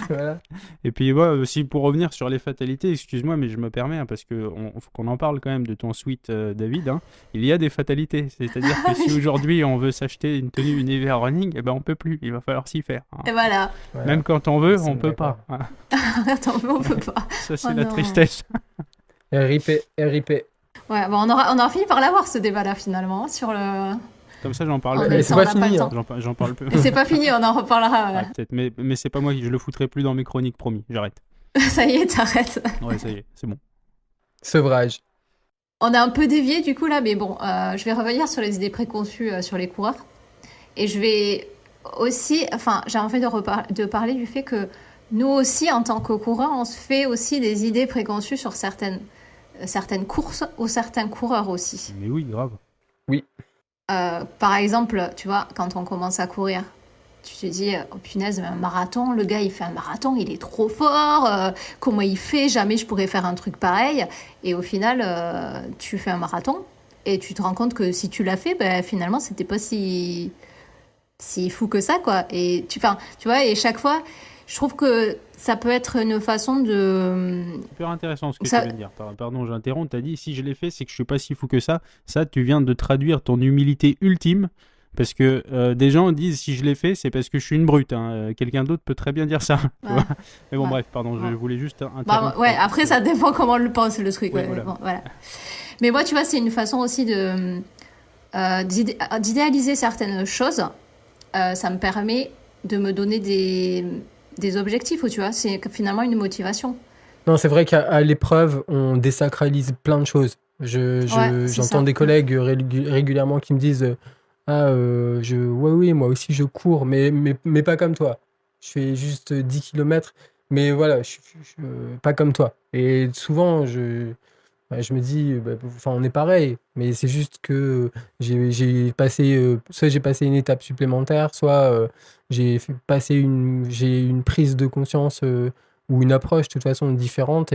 Voilà. Et puis, ouais, aussi pour revenir sur les fatalités, excuse-moi, mais je me permets, hein, parce qu'il faut qu'on en parle quand même de ton sweat, David. Hein. Il y a des fatalités. C'est-à-dire que si aujourd'hui on veut s'acheter une tenue Univers Running, eh ben, on peut plus. Il va falloir s'y faire. Hein. Et voilà. Voilà. Même quand on veut, C'est on peut d'accord. pas. Hein. Attends, mais on peut pas. Ça, c'est Oh la non. tristesse. RIP, RIP. Ouais, bon, on aura fini par l'avoir ce débat-là finalement sur le. Comme ça, j'en parle En Mais même plus. c'est temps, pas on n'a fini, le hein. temps. J'en parle peu. Et c'est pas fini, on en reparlera. Ah, peut-être, mais c'est pas moi qui je le foutrai plus dans mes chroniques, promis. J'arrête. Ça y est, t'arrêtes. Ouais, ça y est, c'est bon. Sevrage. On a un peu dévié du coup là, mais bon, je vais revenir sur les idées préconçues sur les coureurs. Et je vais aussi, enfin, j'ai envie de parler du fait que nous aussi, en tant que coureurs, on se fait aussi des idées préconçues sur certaines courses ou certains coureurs aussi. Mais oui, grave. Par exemple, tu vois, quand on commence à courir, tu te dis, oh punaise, mais un marathon, le gars il fait un marathon, il est trop fort, comment il fait, jamais je pourrais faire un truc pareil. Et au final, tu fais un marathon et tu te rends compte que si tu l'as fait, ben, finalement, c'était pas si fou que ça, quoi. Et tu vois, et chaque fois, je trouve que ça peut être une façon de. Super intéressant ce que Ça- tu viens de dire. Pardon, j'interromps. T'as dit si je l'ai fait, c'est que je suis pas si fou que ça. Ça, tu viens de traduire ton humilité ultime. Parce que des gens disent si je l'ai fait, c'est parce que je suis une brute. Hein. Quelqu'un d'autre peut très bien dire ça. Tu Ouais. vois. Mais bon, Ouais. bref, pardon, je Ouais. voulais juste Bah, interrompre. ouais, après, ça dépend comment on le pense, le truc. Oui, Ouais, voilà. bon, voilà. Mais moi, tu vois, c'est une façon aussi d'idéaliser certaines choses. Ça me permet de me donner des objectifs, tu vois. C'est finalement une motivation. Non, c'est vrai qu'à l'épreuve, on désacralise plein de choses. Ouais, c'est J'entends ça. des collègues régulièrement qui me disent ouais, oui, moi aussi je cours, mais pas comme toi. Je fais juste 10 km, mais voilà, pas comme toi. Et souvent, je me dis, enfin, on est pareil, mais c'est juste que j'ai passé, soit j'ai passé une étape supplémentaire, soit j'ai une prise de conscience ou une approche de toute façon différente.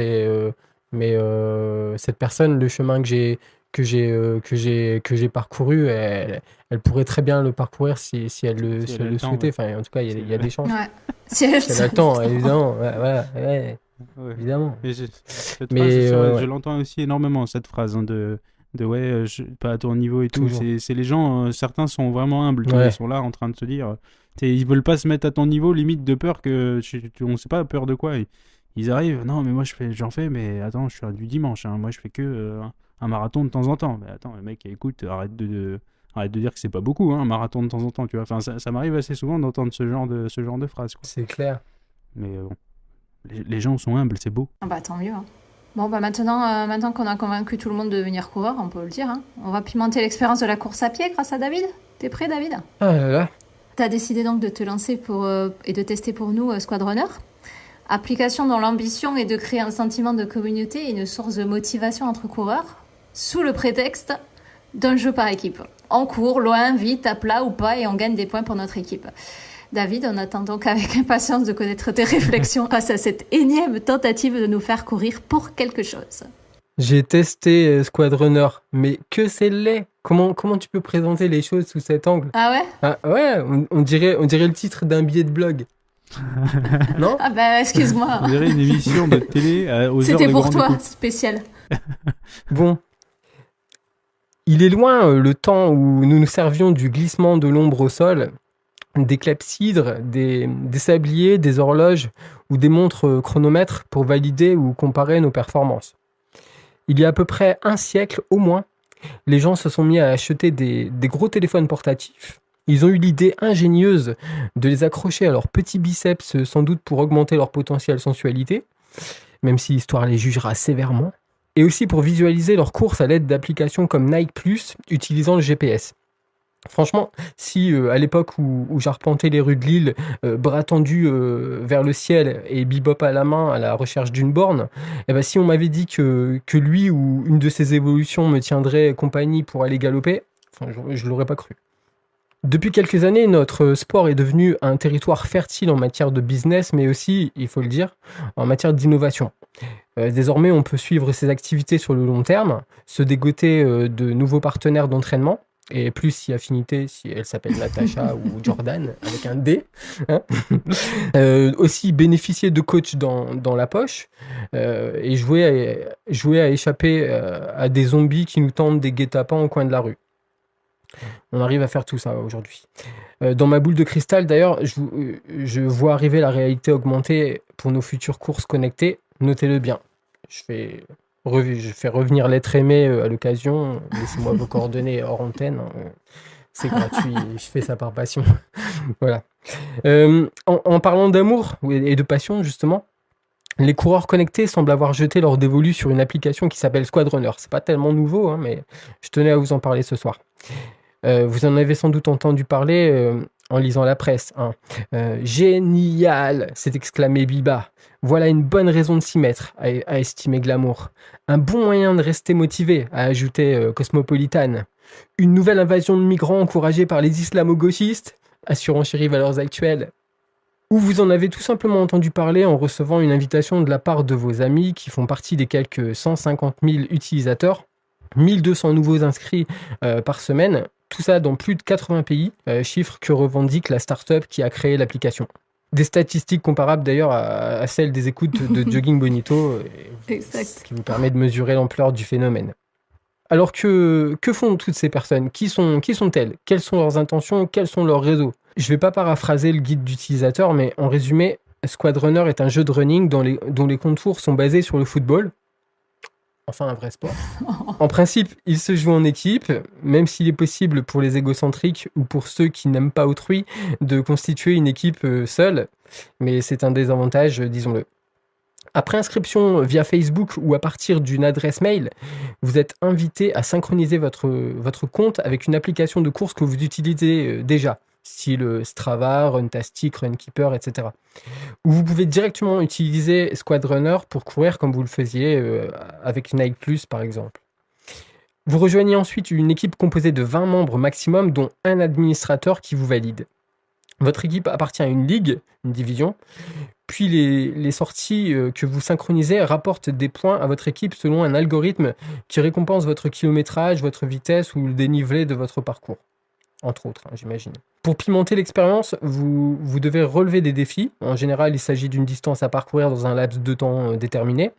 Mais cette personne, le chemin que j'ai parcouru, elle pourrait très bien le parcourir si elle le, Si si elle a elle le le temps, souhaitait. ouais. Enfin, en tout cas, il y a des chances. Ouais. Si elle- Si elle a le temps, évidemment. Ouais, voilà, ouais, Ouais. évidemment. Mais cette Mais, phrase, c'est vrai, ouais. je l'entends aussi énormément, cette phrase hein, de ouais, pas à ton niveau et tout. Toujours. C'est les gens, certains sont vraiment humbles, tu vois, Ouais. ils sont là en train de se dire, ils veulent pas se mettre à ton niveau, limite de peur que, on sait pas peur de quoi. Ils arrivent, non, mais moi j'en fais, mais attends, je suis du dimanche, hein, moi je fais que un marathon de temps en temps. Mais attends, le mec, écoute, arrête de dire que c'est pas beaucoup, hein, un marathon de temps en temps, tu vois. Enfin, ça m'arrive assez souvent d'entendre ce genre de phrase, quoi. C'est clair. Mais bon, les gens sont humbles, c'est beau. Ah bah tant mieux. Hein. Bon bah maintenant qu'on a convaincu tout le monde de devenir coureur, on peut le dire. Hein. On va pimenter l'expérience de la course à pied grâce à David. T'es prêt, David? Ah là là. T'as décidé donc de te lancer et de tester pour nous Squad Runner. Application dont l'ambition est de créer un sentiment de communauté et une source de motivation entre coureurs, sous le prétexte d'un jeu par équipe. On court, loin, vite, à plat ou pas, et on gagne des points pour notre équipe. David, on attend donc avec impatience de connaître tes réflexions face à cette énième tentative de nous faire courir pour quelque chose. J'ai testé Squad Runner, mais que c'est laid. Comment tu peux présenter les choses sous cet angle? Ah ouais? Ah ouais, on dirait le titre d'un billet de blog. Non? Ah bah excuse-moi. On dirait une émission de télé aux heures C'était de pour grande toi, écoute. spécial. Bon. Il est loin le temps où nous nous servions du glissement de l'ombre au sol, des clepsydres, des sabliers, des horloges ou des montres chronomètres pour valider ou comparer nos performances. Il y a à peu près un siècle au moins, les gens se sont mis à acheter des gros téléphones portatifs. Ils ont eu l'idée ingénieuse de les accrocher à leurs petits biceps, sans doute pour augmenter leur potentielle sensualité, même si l'histoire les jugera sévèrement, et aussi pour visualiser leurs courses à l'aide d'applications comme Nike Plus utilisant le GPS. Franchement, si à l'époque où j'arpentais les rues de Lille, bras tendus vers le ciel et bebop à la main à la recherche d'une borne, eh ben, si on m'avait dit que lui ou une de ses évolutions me tiendrait compagnie pour aller galoper, enfin, je l'aurais pas cru. Depuis quelques années, notre sport est devenu un territoire fertile en matière de business, mais aussi, il faut le dire, en matière d'innovation. Désormais, on peut suivre ses activités sur le long terme, se dégoter de nouveaux partenaires d'entraînement, et plus si affinité, si elle s'appelle Natacha ou Jordan, avec un D. Hein. Aussi bénéficier de coachs dans la poche, et jouer à échapper à des zombies qui nous tendent des guet-apens au coin de la rue. On arrive à faire tout ça aujourd'hui. Dans ma boule de cristal, d'ailleurs, je vois arriver la réalité augmentée pour nos futures courses connectées. Notez-le bien. Je fais revenir l'être aimé à l'occasion. Laissez-moi vos coordonnées hors antenne. C'est gratuit. Je fais ça par passion. Voilà. En parlant d'amour et de passion, justement, les coureurs connectés semblent avoir jeté leur dévolu sur une application qui s'appelle Squad Runner. C'est pas tellement nouveau, hein, mais je tenais à vous en parler ce soir. Vous en avez sans doute entendu parler en lisant la presse. Hein. Génial, s'est exclamé Biba. Voilà une bonne raison de s'y mettre, a estimé Glamour. Un bon moyen de rester motivé, a ajouté Cosmopolitan. Une nouvelle invasion de migrants encouragée par les islamo-gauchistes, a surenchéri Valeurs Actuelles. Ou vous en avez tout simplement entendu parler en recevant une invitation de la part de vos amis qui font partie des quelques 150 000 utilisateurs, 1200 nouveaux inscrits par semaine, tout ça dans plus de 80 pays, chiffre que revendique la start-up qui a créé l'application. Des statistiques comparables d'ailleurs à celles des écoutes de Jogging Bonito, ce qui vous permet de mesurer l'ampleur du phénomène. Alors que font toutes ces personnes ? Qui sont-elles ? Quelles sont leurs intentions ? Quels sont leurs réseaux ? Je ne vais pas paraphraser le guide d'utilisateur, mais en résumé, Squad Runner est un jeu de running dont les contours sont basés sur le football. Enfin, un vrai sport. En principe, il se joue en équipe, même s'il est possible pour les égocentriques ou pour ceux qui n'aiment pas autrui de constituer une équipe seule, mais c'est un désavantage, disons-le. Après inscription via Facebook ou à partir d'une adresse mail, vous êtes invité à synchroniser votre compte avec une application de course que vous utilisez déjà, style Strava, Runtastic, Runkeeper, etc. Ou vous pouvez directement utiliser Squad Runner pour courir comme vous le faisiez avec Nike Plus par exemple. Vous rejoignez ensuite une équipe composée de 20 membres maximum, dont un administrateur qui vous valide. Votre équipe appartient à une ligue, une division, puis les sorties que vous synchronisez rapportent des points à votre équipe selon un algorithme qui récompense votre kilométrage, votre vitesse ou le dénivelé de votre parcours. Entre autres, hein, j'imagine. Pour pimenter l'expérience, vous devez relever des défis. En général, il s'agit d'une distance à parcourir dans un laps de temps déterminé.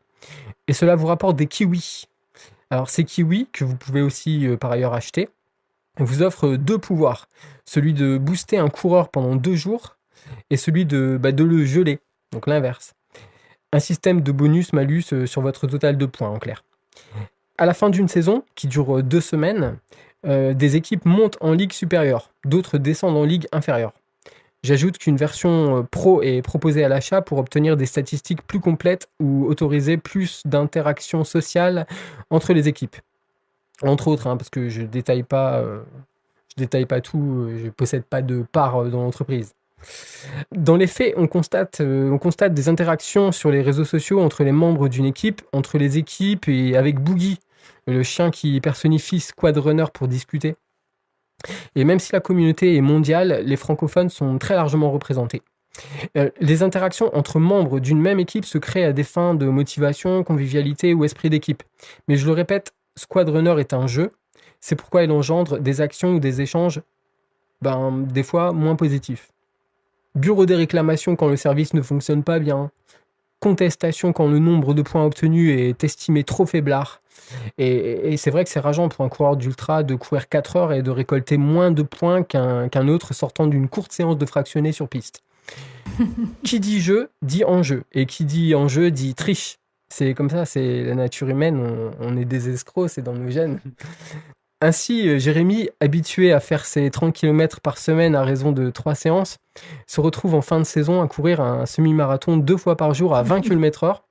Et cela vous rapporte des kiwis. Alors, ces kiwis, que vous pouvez aussi par ailleurs acheter, vous offrent 2 pouvoirs. Celui de booster un coureur pendant 2 jours et celui de le geler, donc l'inverse. Un système de bonus-malus sur votre total de points, en clair. À la fin d'une saison, qui dure 2 semaines, des équipes montent en ligue supérieure, d'autres descendent en ligue inférieure. J'ajoute qu'une version pro est proposée à l'achat pour obtenir des statistiques plus complètes ou autoriser plus d'interactions sociales entre les équipes. Entre autres, hein, parce que je détaille pas tout, je possède pas de part dans l'entreprise. Dans les faits, on constate des interactions sur les réseaux sociaux entre les membres d'une équipe, entre les équipes et avec Boogie, le chien qui personnifie Squad Runner pour discuter. Et même si la communauté est mondiale, les francophones sont très largement représentés. Les interactions entre membres d'une même équipe se créent à des fins de motivation, convivialité ou esprit d'équipe. Mais je le répète, Squad Runner est un jeu, c'est pourquoi il engendre des actions ou des échanges, des fois moins positifs. Bureau des réclamations quand le service ne fonctionne pas bien, contestation quand le nombre de points obtenus est estimé trop faiblard. Et c'est vrai que c'est rageant pour un coureur d'ultra de courir 4 heures et de récolter moins de points qu'un autre sortant d'une courte séance de fractionné sur piste. Qui dit jeu, dit enjeu. Et qui dit enjeu, dit triche. C'est comme ça, c'est la nature humaine, on est des escrocs, c'est dans nos gènes. Ainsi, Jérémy, habitué à faire ses 30 km par semaine à raison de 3 séances, se retrouve en fin de saison à courir un semi-marathon 2 fois par jour à 20 km/h,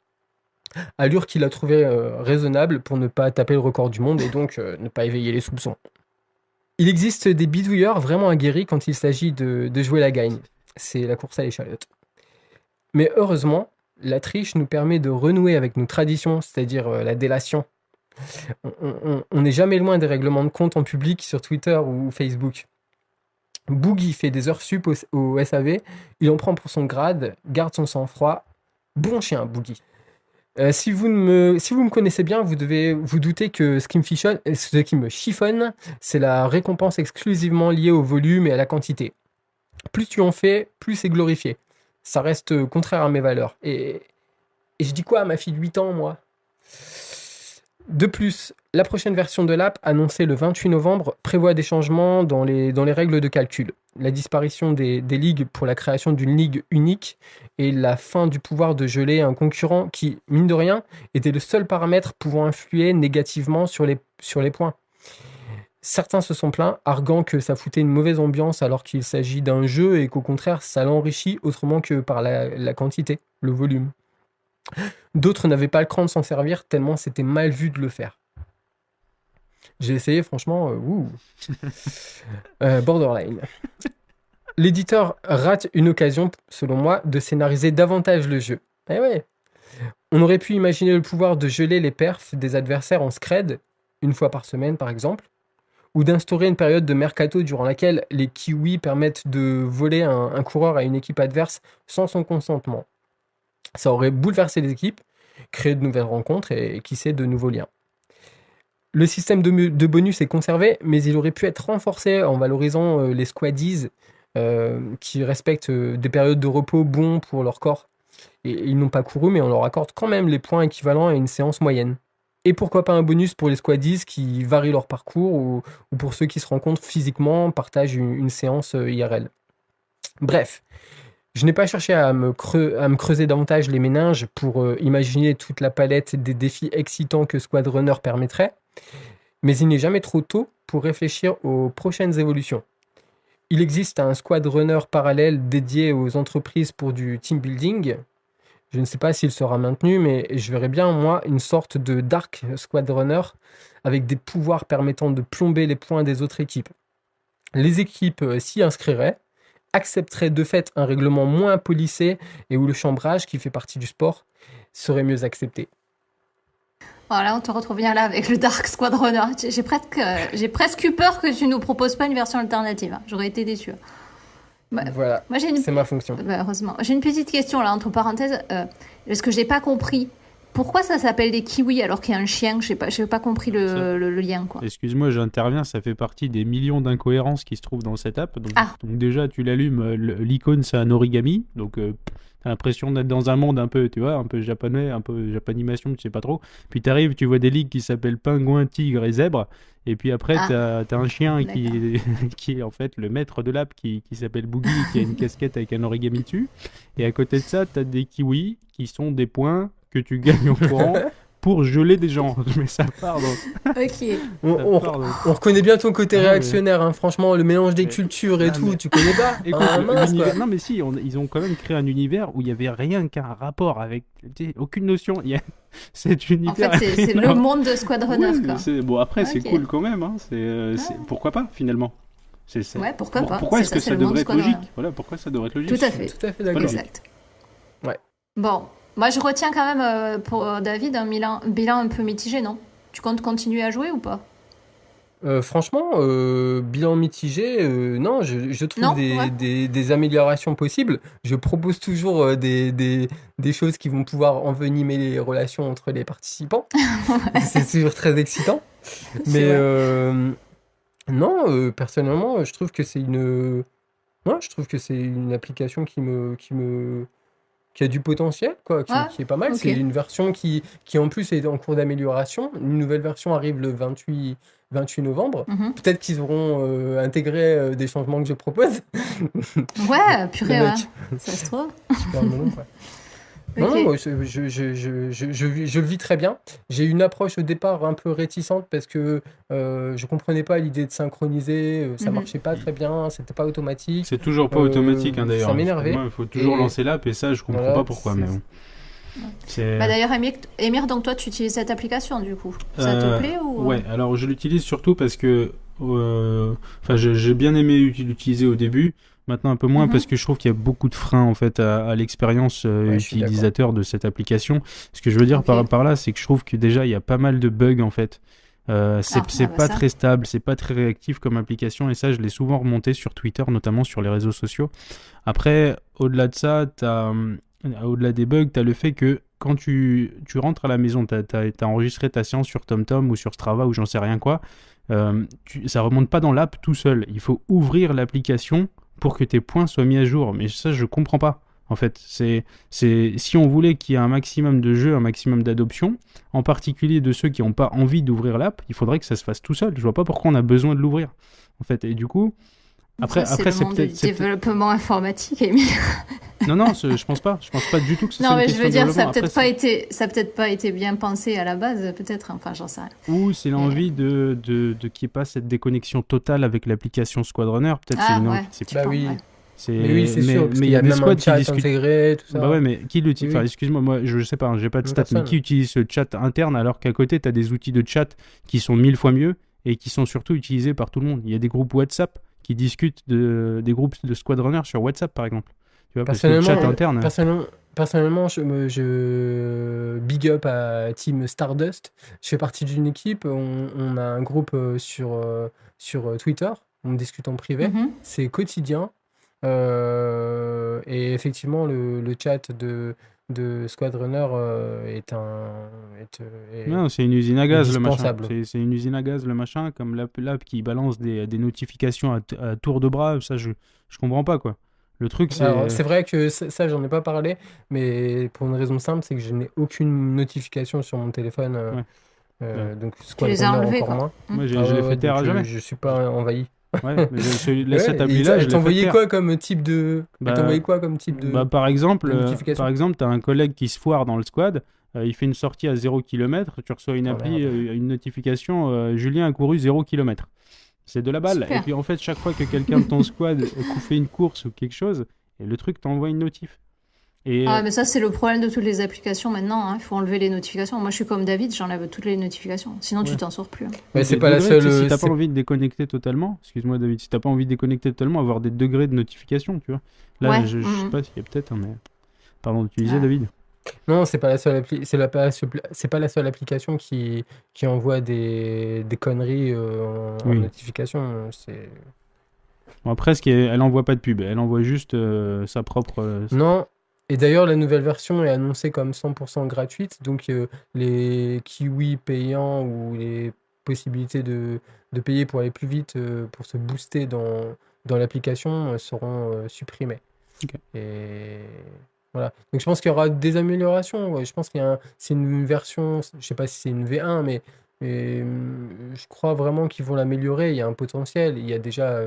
allure qu'il a trouvée raisonnable pour ne pas taper le record du monde et donc ne pas éveiller les soupçons. Il existe des bidouilleurs vraiment aguerris quand il s'agit de jouer la gagne. C'est la course à l'échalote. Mais heureusement, la triche nous permet de renouer avec nos traditions, c'est-à-dire la délation. On n'est jamais loin des règlements de compte en public sur Twitter ou Facebook. Boogie fait des heures sup au SAV, il en prend pour son grade, garde son sang-froid. Bon chien, Boogie. Si vous me connaissez bien, vous devez vous douter que ce qui me chiffonne, c'est la récompense exclusivement liée au volume et à la quantité. Plus tu en fais, plus c'est glorifié. Ça reste contraire à mes valeurs. Et je dis quoi à ma fille de 8 ans, moi ? De plus, la prochaine version de l'app, annoncée le 28 novembre, prévoit des changements dans les règles de calcul. La disparition des ligues pour la création d'une ligue unique et la fin du pouvoir de geler un concurrent qui, mine de rien, était le seul paramètre pouvant influer négativement sur les points. Certains se sont plaints, arguant que ça foutait une mauvaise ambiance alors qu'il s'agit d'un jeu et qu'au contraire, ça l'enrichit autrement que par la quantité, le volume. D'autres n'avaient pas le cran de s'en servir tellement c'était mal vu de le faire. J'ai essayé, franchement, borderline. L'éditeur rate une occasion, selon moi, de scénariser davantage le jeu. Eh ouais. On aurait pu imaginer le pouvoir de geler les perfs des adversaires en scred, une fois par semaine par exemple, ou d'instaurer une période de mercato durant laquelle les kiwis permettent de voler un coureur à une équipe adverse sans son consentement. Ça aurait bouleversé les équipes, créé de nouvelles rencontres et qui sait de nouveaux liens. Le système de bonus est conservé, mais il aurait pu être renforcé en valorisant les squaddies qui respectent des périodes de repos bons pour leur corps. Et ils n'ont pas couru, mais on leur accorde quand même les points équivalents à une séance moyenne. Et pourquoi pas un bonus pour les squaddies qui varient leur parcours ou pour ceux qui se rencontrent physiquement, partagent une séance IRL. Bref. Je n'ai pas cherché à me creuser davantage les méninges pour imaginer toute la palette des défis excitants que Squad Runner permettrait, mais il n'est jamais trop tôt pour réfléchir aux prochaines évolutions. Il existe un Squad Runner parallèle dédié aux entreprises pour du team building. Je ne sais pas s'il sera maintenu, mais je verrais bien, moi, une sorte de Dark Squad Runner avec des pouvoirs permettant de plomber les points des autres équipes. Les équipes s'y inscriraient, accepterait de fait un règlement moins policé et où le chambrage, qui fait partie du sport, serait mieux accepté. Voilà, on te retrouve bien là avec le Dark Squad Runner. J'ai presque eu peur que tu nous proposes pas une version alternative. J'aurais été déçue. Voilà, c'est ma fonction. Heureusement. J'ai une petite question là, entre parenthèses, parce que j'ai pas compris. Pourquoi ça s'appelle des kiwis alors qu'il y a un chien ? Je n'ai pas compris le lien, quoi. Excuse-moi, j'interviens, ça fait partie des millions d'incohérences qui se trouvent dans cette app. Donc déjà, tu l'allumes, l'icône c'est un origami, donc t'as l'impression d'être dans un monde un peu, tu vois, un peu japonais, un peu japanimation, tu sais pas trop. Puis t'arrives, tu vois des ligues qui s'appellent pingouin, tigre et zèbre, et puis après t'as un chien qui est en fait le maître de l'app qui s'appelle Boogie, qui a une casquette avec un origami dessus, et à côté de ça, t'as des kiwis qui sont des points que tu gagnes au courant pour geler des gens. Mais ça part donc. Ok. On reconnaît bien ton côté réactionnaire, hein. Franchement, le mélange des cultures et tout, tu connais pas. Écoute, non mais si, ils ont quand même créé un univers où il n'y avait rien qu'un rapport avec, aucune notion. Cet univers. En fait, c'est le monde de Squad Runner, quoi. Bon, après, c'est cool quand même. Hein. Pourquoi pas, finalement. Ouais, pourquoi pas. Pourquoi est-ce que ça devrait être logique ? Voilà, pourquoi ça devrait être logique ? Tout à fait d'accord. Exact. Ouais. Bon. Moi, je retiens quand même pour David un bilan un peu mitigé, non ? Tu comptes continuer à jouer ou pas ? Franchement, bilan mitigé, non, je trouve des améliorations possibles. Je propose toujours des choses qui vont pouvoir envenimer les relations entre les participants. C'est toujours très excitant. Mais non, personnellement, je trouve que c'est une application qui a du potentiel, quoi, qui est pas mal. Okay. C'est une version qui en plus est en cours d'amélioration. Une nouvelle version arrive le 28 novembre. Mm-hmm. Peut-être qu'ils auront intégré des changements que je propose. Ouais, purée, ouais. Ça se trouve. Super melon, quoi. Okay. Non, je le vis très bien. J'ai eu une approche au départ un peu réticente parce que je comprenais pas l'idée de synchroniser, ça marchait pas très bien, c'était pas automatique. C'est toujours pas automatique, hein, d'ailleurs. Ça m'énervait. Il faut toujours lancer l'app et ça, je comprends pas pourquoi. Mais bon. D'ailleurs, Émir, donc toi, tu utilises cette application du coup. Ça te plaît ou... Ouais, alors je l'utilise surtout parce que Enfin, j'ai bien aimé l'utiliser au début. Maintenant, un peu moins parce que je trouve qu'il y a beaucoup de freins en fait à l'expérience Ouais, je suis d'accord. utilisateur de cette application. Ce que je veux dire Ok. par là, c'est que je trouve que déjà il y a pas mal de bugs en fait. C'est Bah pas ça. très stable, c'est pas très réactif comme application et ça, je l'ai souvent remonté sur Twitter, notamment sur les réseaux sociaux. Après, au-delà de ça, au-delà des bugs, tu as le fait que quand tu rentres à la maison, tu as enregistré ta séance sur TomTom ou sur Strava ou j'en sais rien quoi, ça remonte pas dans l'app tout seul. Il faut ouvrir l'application pour que tes points soient mis à jour. Mais ça, je comprends pas. En fait, si on voulait qu'il y ait un maximum de jeux, un maximum d'adoption, en particulier de ceux qui n'ont pas envie d'ouvrir l'app, il faudrait que ça se fasse tout seul. Je vois pas pourquoi on a besoin de l'ouvrir. En fait, et du coup, Ça, c'est le monde du développement informatique, Émile. Non, non, je pense pas. Je pense pas du tout que ce soit Non, une mais je question veux de dire, ça développement. a Après, peut-être pas été bien pensé à la base, peut-être. Enfin, j'en sais rien. ou c'est Mais- l'envie de qu'il n'y ait pas cette déconnexion totale avec l'application Squadrunner. Peut-être c'est Ah une envie. ouais, tu Bah penses, oui. ouais. Mais oui, c'est sûr, parce Mais il qu'il y y a a des même un squads qui chat discutent. intégré, tout Bah ça. ouais, mais qui l'utilise? Oui, Enfin, oui. excuse-moi, moi, je sais pas, hein, j'ai pas de Une stats, mais qui personne. utilise ce chat interne alors qu'à côté, tu as des outils de chat qui sont 1000 fois mieux et qui sont surtout utilisés par tout le monde. Il y a des groupes WhatsApp qui discutent des groupes de Squadrunner sur WhatsApp, par exemple. Tu vois, parce que le chat Personnellement, interne. personnellement, je big up à Team Stardust. Je fais partie d'une équipe. On a un groupe sur Twitter. On discute en privé. Mhm. C'est quotidien. Et effectivement, le chat de Squadrunner est Non, c'est une usine à gaz, le machin. indispensable. C'est une usine à gaz, le machin, comme l'app qui balance des notifications à tour de bras. Ça, je comprends pas, quoi. Le truc, Alors, c'est. c'est vrai que ça, j'en ai pas parlé, mais pour une raison simple, c'est que je n'ai aucune notification sur mon téléphone. Ouais. Bah, Donc Tu les as Squadrunner enlevés, encore quoi. moins. Mm. moi, Ah je l'ai ouais, fait ouais, taire donc à jamais. je suis pas envahi. Ouais, mais laisse cette Ouais, et appli-là, je elle l'ai fait t'envoyait taire. quoi comme type de... Elle Bah, t'envoyait quoi comme type par exemple, de notification? t'as un collègue qui se foire dans le squad, il fait une sortie à 0 km, tu reçois une Oh appli, merde. une notification, Julien a couru 0 km. C'est de la balle. Et Super. puis en fait, chaque fois que quelqu'un de ton squad fait une course ou quelque chose, et le truc t'envoie une notif. Et Ah, mais ça, c'est le problème de toutes les applications maintenant, hein. Il faut enlever les notifications. Moi, je suis comme David, j'enlève toutes les notifications. Sinon, tu ouais. t'en sors plus, hein. Ouais, c'est Des pas la degrés, tu sais, seule... si t'as pas c'est- envie de déconnecter totalement, excuse-moi David, si t'as pas envie de déconnecter totalement, avoir des degrés de notification, tu vois. Là, Ouais. je sais Mhm. pas s'il y a peut-être, hein, mais. Pardon d'utiliser Ah. David. Non, c'est pas la seule c'est pas la seule application qui envoie des conneries en Oui. notification. Bon, après, elle envoie pas de pub, elle envoie juste sa propre. Non. Et d'ailleurs, la nouvelle version est annoncée comme 100% gratuite. Donc, les kiwis payants ou les possibilités de payer pour aller plus vite, pour se booster dans l'application, seront supprimées. Ok. Et voilà. Donc, je pense qu'il y aura des améliorations. Ouais. Je pense c'est une version, je sais pas si c'est une V1, je crois vraiment qu'ils vont l'améliorer. Il y a un potentiel. Il y a déjà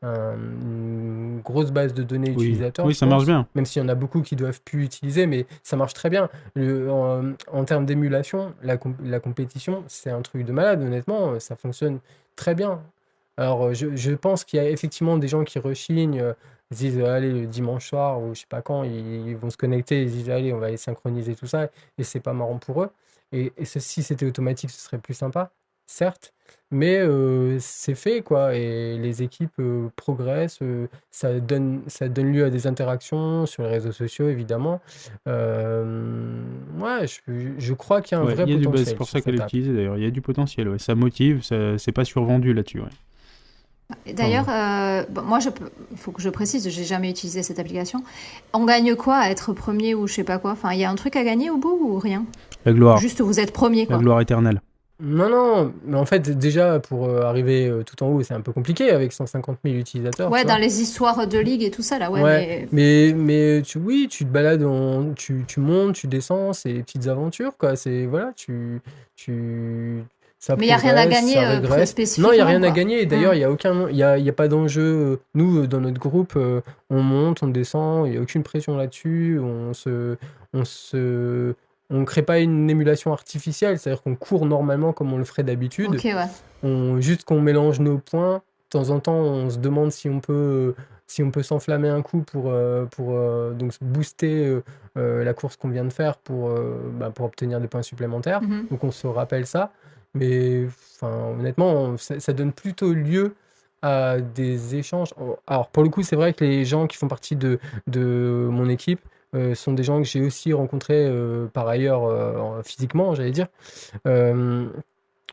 une grosse base de données Oui, utilisateurs, oui, je ça marche pense. bien. Même s'il y en a beaucoup qui doivent plus utiliser, mais ça marche très bien. En termes d'émulation, la compétition, c'est un truc de malade, honnêtement. Ça fonctionne très bien. Alors, je pense qu'il y a effectivement des gens qui rechignent, ils disent, allez, le dimanche soir ou je sais pas quand, ils vont se connecter, ils disent, allez, on va aller synchroniser tout ça, et c'est pas marrant pour eux. Et si c'était automatique, ce serait plus sympa, certes, mais c'est fait, quoi, et les équipes progressent, ça donne lieu à des interactions sur les réseaux sociaux, évidemment. Ouais, je crois qu'il y a un Ouais, vrai il y a du buzz, c'est potentiel pour sur ça qu'elle est cette app. utilisée d'ailleurs. Il y a du potentiel, ouais. Ça motive, c'est pas survendu là-dessus, ouais. Et d'ailleurs, bon, moi, il faut que je précise, j'ai jamais utilisé cette application. On gagne quoi à être premier ou je sais pas quoi? Enfin, il y a un truc à gagner au bout ou rien? La gloire, Juste vous êtes premier, la quoi. gloire éternelle. Non, non, mais en fait, déjà, pour arriver tout en haut, c'est un peu compliqué avec 150 000 utilisateurs, tu Ouais, dans vois. les histoires de ligue et tout ça, là, ouais, Ouais, mais oui, tu te balades, tu montes, tu descends, c'est des petites aventures, quoi. C'est, voilà, ça il y a rien à progresse, ça gagner régresse. Non, il n'y a spécifiquement, rien à quoi. gagner. D'ailleurs, il n'y a aucun, il y a pas d'enjeu. Nous, dans notre groupe, on monte, on descend, il n'y a aucune pression là-dessus. On se, on crée pas une émulation artificielle, c'est-à-dire qu'on court normalement comme on le ferait d'habitude. Ok, ouais. Juste qu'on mélange nos points. De temps en temps, on se demande si on peut s'enflammer un coup pour donc booster la course qu'on vient de faire pour obtenir des points supplémentaires. Mhm. Donc on se rappelle ça. Mais honnêtement, ça donne plutôt lieu à des échanges. Alors, pour le coup, c'est vrai que les gens qui font partie de mon équipe sont des gens que j'ai aussi rencontrés par ailleurs physiquement, j'allais dire. Euh,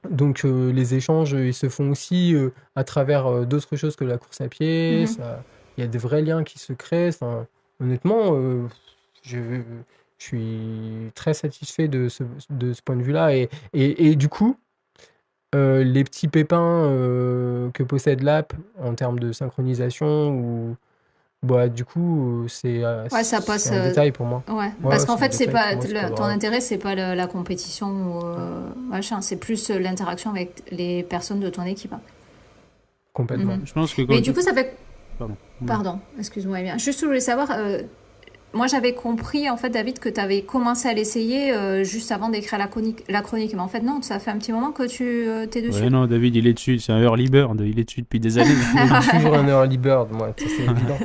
donc, les échanges, ils se font aussi à travers d'autres choses que la course à pied. Mhm. Il y a des vrais liens qui se créent. Enfin, honnêtement, je, je suis très satisfait de ce point de vue-là. Et du coup, les petits pépins que possède l'app en termes de synchronisation, bah, du coup, Ouais, ça passe. c'est un détail pour moi. Ouais, parce Ouais, qu'en c'est un fait, c'est détail pas pour moi, c'est pas ton grave. intérêt, c'est pas la compétition ou machin, c'est plus l'interaction avec les personnes de ton équipe, hein. Complètement. Mhm. Je pense que Mais quand... du coup, ça fait. Pardon. Pardon, excuse-moi bien. Juste, je voulais savoir. Moi, j'avais compris, en fait, David, que tu avais commencé à l'essayer juste avant d'écrire la chronique. Mais en fait, non, ça fait un petit moment que tu t'es dessus. Ouais, non, David, il est dessus. C'est un early bird. Il est dessus depuis des années. Mais je suis toujours un early bird, moi, ça c'est évident.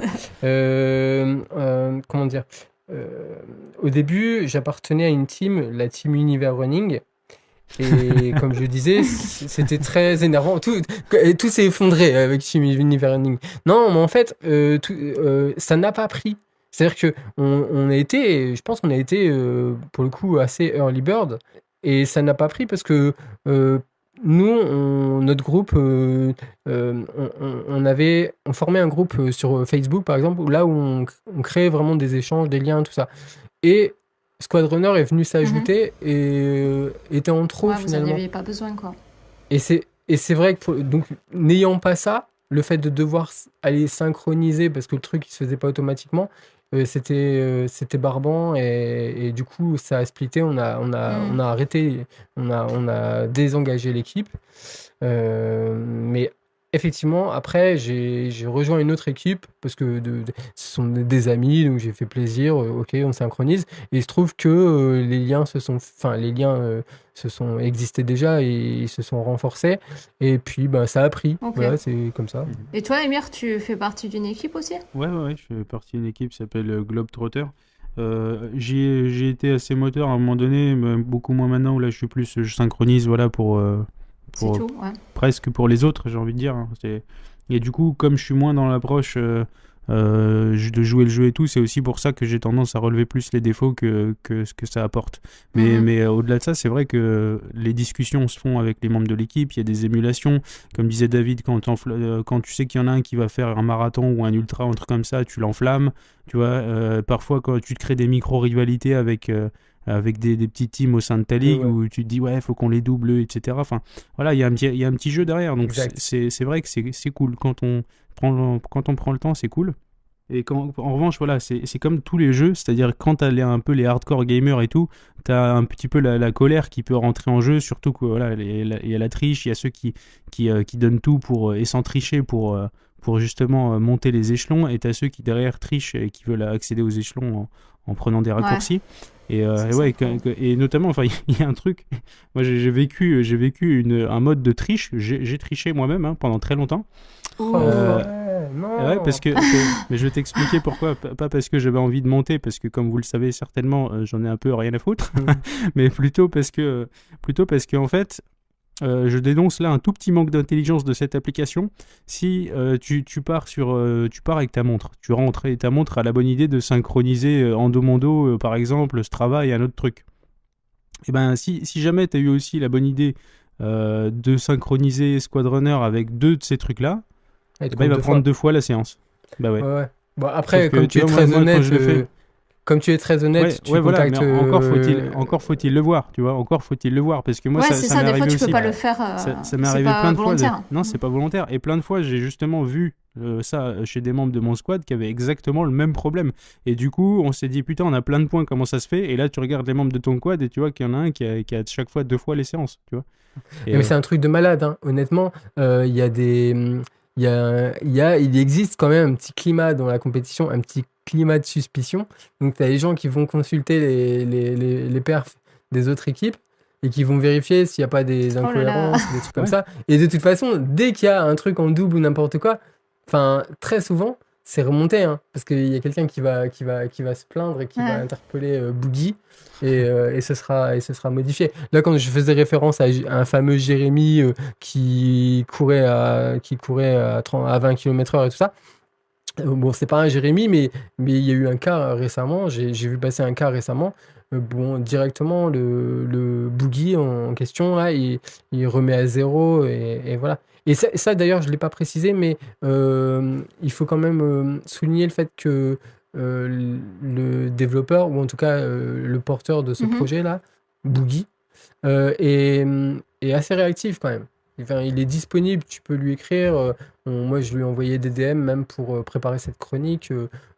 Comment dire? Euh, Au début, j'appartenais à une team, la team Univers Running. Et comme je le disais, c'était très énervant. Tout s'est effondré avec Team Univers Running. Non, mais en fait, ça n'a pas pris. C'est-à-dire que on a été, je pense qu'on a été pour le coup assez early bird, et ça n'a pas pris parce que euh, nous, notre groupe, on formait un groupe sur Facebook par exemple, là où on créait vraiment des échanges, des liens, tout ça. Et Squadrunner est venu Mhm. s'ajouter et était en trop Ouais, vous en finalement. aviez pas besoin, quoi. Et c'est vrai que donc n'ayant pas ça, le fait de devoir aller synchroniser parce que le truc il se faisait pas automatiquement, c'était barbant et du coup ça a splitté, on Mhm. a arrêté, on a désengagé l'équipe. Mais effectivement, après, j'ai rejoint une autre équipe parce que ce sont des amis, donc j'ai fait plaisir. Ok, on synchronise. Et il se trouve que les liens se sont existés déjà et ils se sont renforcés. Et puis, bah, ça a pris. Ok. Voilà, c'est comme ça. Mhm. Et toi, Emir, tu fais partie d'une équipe aussi? Ouais, je fais partie d'une équipe qui s'appelle Globetrotter. J'y ai été assez moteur à un moment donné, mais beaucoup moins maintenant où là je suis plus, je synchronise voilà C'est pour tout, ouais. presque pour les autres, j'ai envie de dire, hein. Et du coup, comme je suis moins dans l'approche de jouer le jeu et tout, c'est aussi pour ça que j'ai tendance à relever plus les défauts que ce que ça apporte. Mais, Mhm. au-delà de ça, c'est vrai que les discussions se font avec les membres de l'équipe, il y a des émulations. Comme disait David, quand tu sais qu'il y en a un qui va faire un marathon ou un ultra, un truc comme ça, tu l'enflammes. Tu vois, parfois quand tu te crées des micro-rivalités avec des petits teams au sein de ta Ouais, ligue ouais, où tu te dis ouais, faut qu'on les double, etc. Enfin, voilà, il y a un petit jeu derrière, donc exact. c'est vrai que c'est cool. Quand on prend le temps, c'est cool. Et en revanche, voilà, c'est comme tous les jeux, c'est-à-dire quand t'as un peu les hardcore gamers et tout, t'as un petit peu la colère qui peut rentrer en jeu, surtout que voilà, il y a la triche, il y a ceux qui donnent tout et sans tricher pour justement monter les échelons, et t'as ceux qui derrière trichent et qui veulent accéder aux échelons en prenant des Ouais, raccourcis. ça Et c'est ouais, cool. et notamment, enfin, il y a un truc, moi j'ai vécu un mode de triche, j'ai triché moi-même hein, pendant très longtemps. Oh Euh, Ouh. ouais, Ouais, non. mais je vais t'expliquer pourquoi. Pas parce que j'avais envie de monter, parce que comme vous le savez certainement, j'en ai un peu rien à foutre, Mm. mais plutôt parce que en fait, je dénonce là un tout petit manque d'intelligence de cette application. Si tu pars avec ta montre, tu rentres et ta montre a la bonne idée de synchroniser Endomondo, par exemple, Strava et un autre truc. Et ben, si jamais tu as eu aussi la bonne idée de synchroniser Squadrunner avec deux de ces trucs-là, Elle te et ben, il compte va deux prendre fois. deux fois la séance. Bah ouais. Ouais, ouais. Bon, Sauf après, que, comme tu tu es vois, très moi quand honnête, je le fais, tu voilà, mais contactes. encore faut-il le voir, tu vois, encore faut-il le voir, parce que moi, Ouais, c'est ça ça, m'est des fois arrivé tu peux aussi. pas le Ouais. faire, Ça m'est c'est arrivé pas plein de fois. volontaire. Non, c'est pas volontaire. Et plein de fois, j'ai justement vu ça chez des membres de mon squad qui avaient exactement le même problème. Et du coup, on s'est dit, putain, on a plein de points, comment ça se fait? Et là, tu regardes les membres de ton squad et tu vois qu'il y en a un qui a chaque fois deux fois les séances, tu vois. Et Mais c'est un truc de malade, hein. Honnêtement, il y a il existe quand même un petit climat dans la compétition, un petit climat de suspicion. Donc, tu as les gens qui vont consulter les perfs des autres équipes et qui vont vérifier s'il n'y a pas des Oh là là. incohérences, des trucs comme ouais, ça. Et de toute façon, dès qu'il y a un truc en double ou n'importe quoi, enfin, très souvent, c'est remonté, hein, parce qu'il y a quelqu'un qui va se plaindre et qui va Ouais. interpeller Boogie et ce sera modifié. Là, quand je faisais référence à un fameux Jérémy qui courait à 20 km/h et tout ça, bon, c'est pas un Jérémy, mais il y a eu un cas récemment, j'ai vu passer un cas récemment. Bon, directement, le Boogie en question, là, il remet à zéro et voilà. Et ça, d'ailleurs, je ne l'ai pas précisé, mais il faut quand même souligner le fait que le développeur, ou en tout cas le porteur de ce Mhm. projet-là, Boogie, est assez réactif quand même. Enfin, il est disponible, tu peux lui écrire. Moi, je lui ai envoyé des DM même pour préparer cette chronique.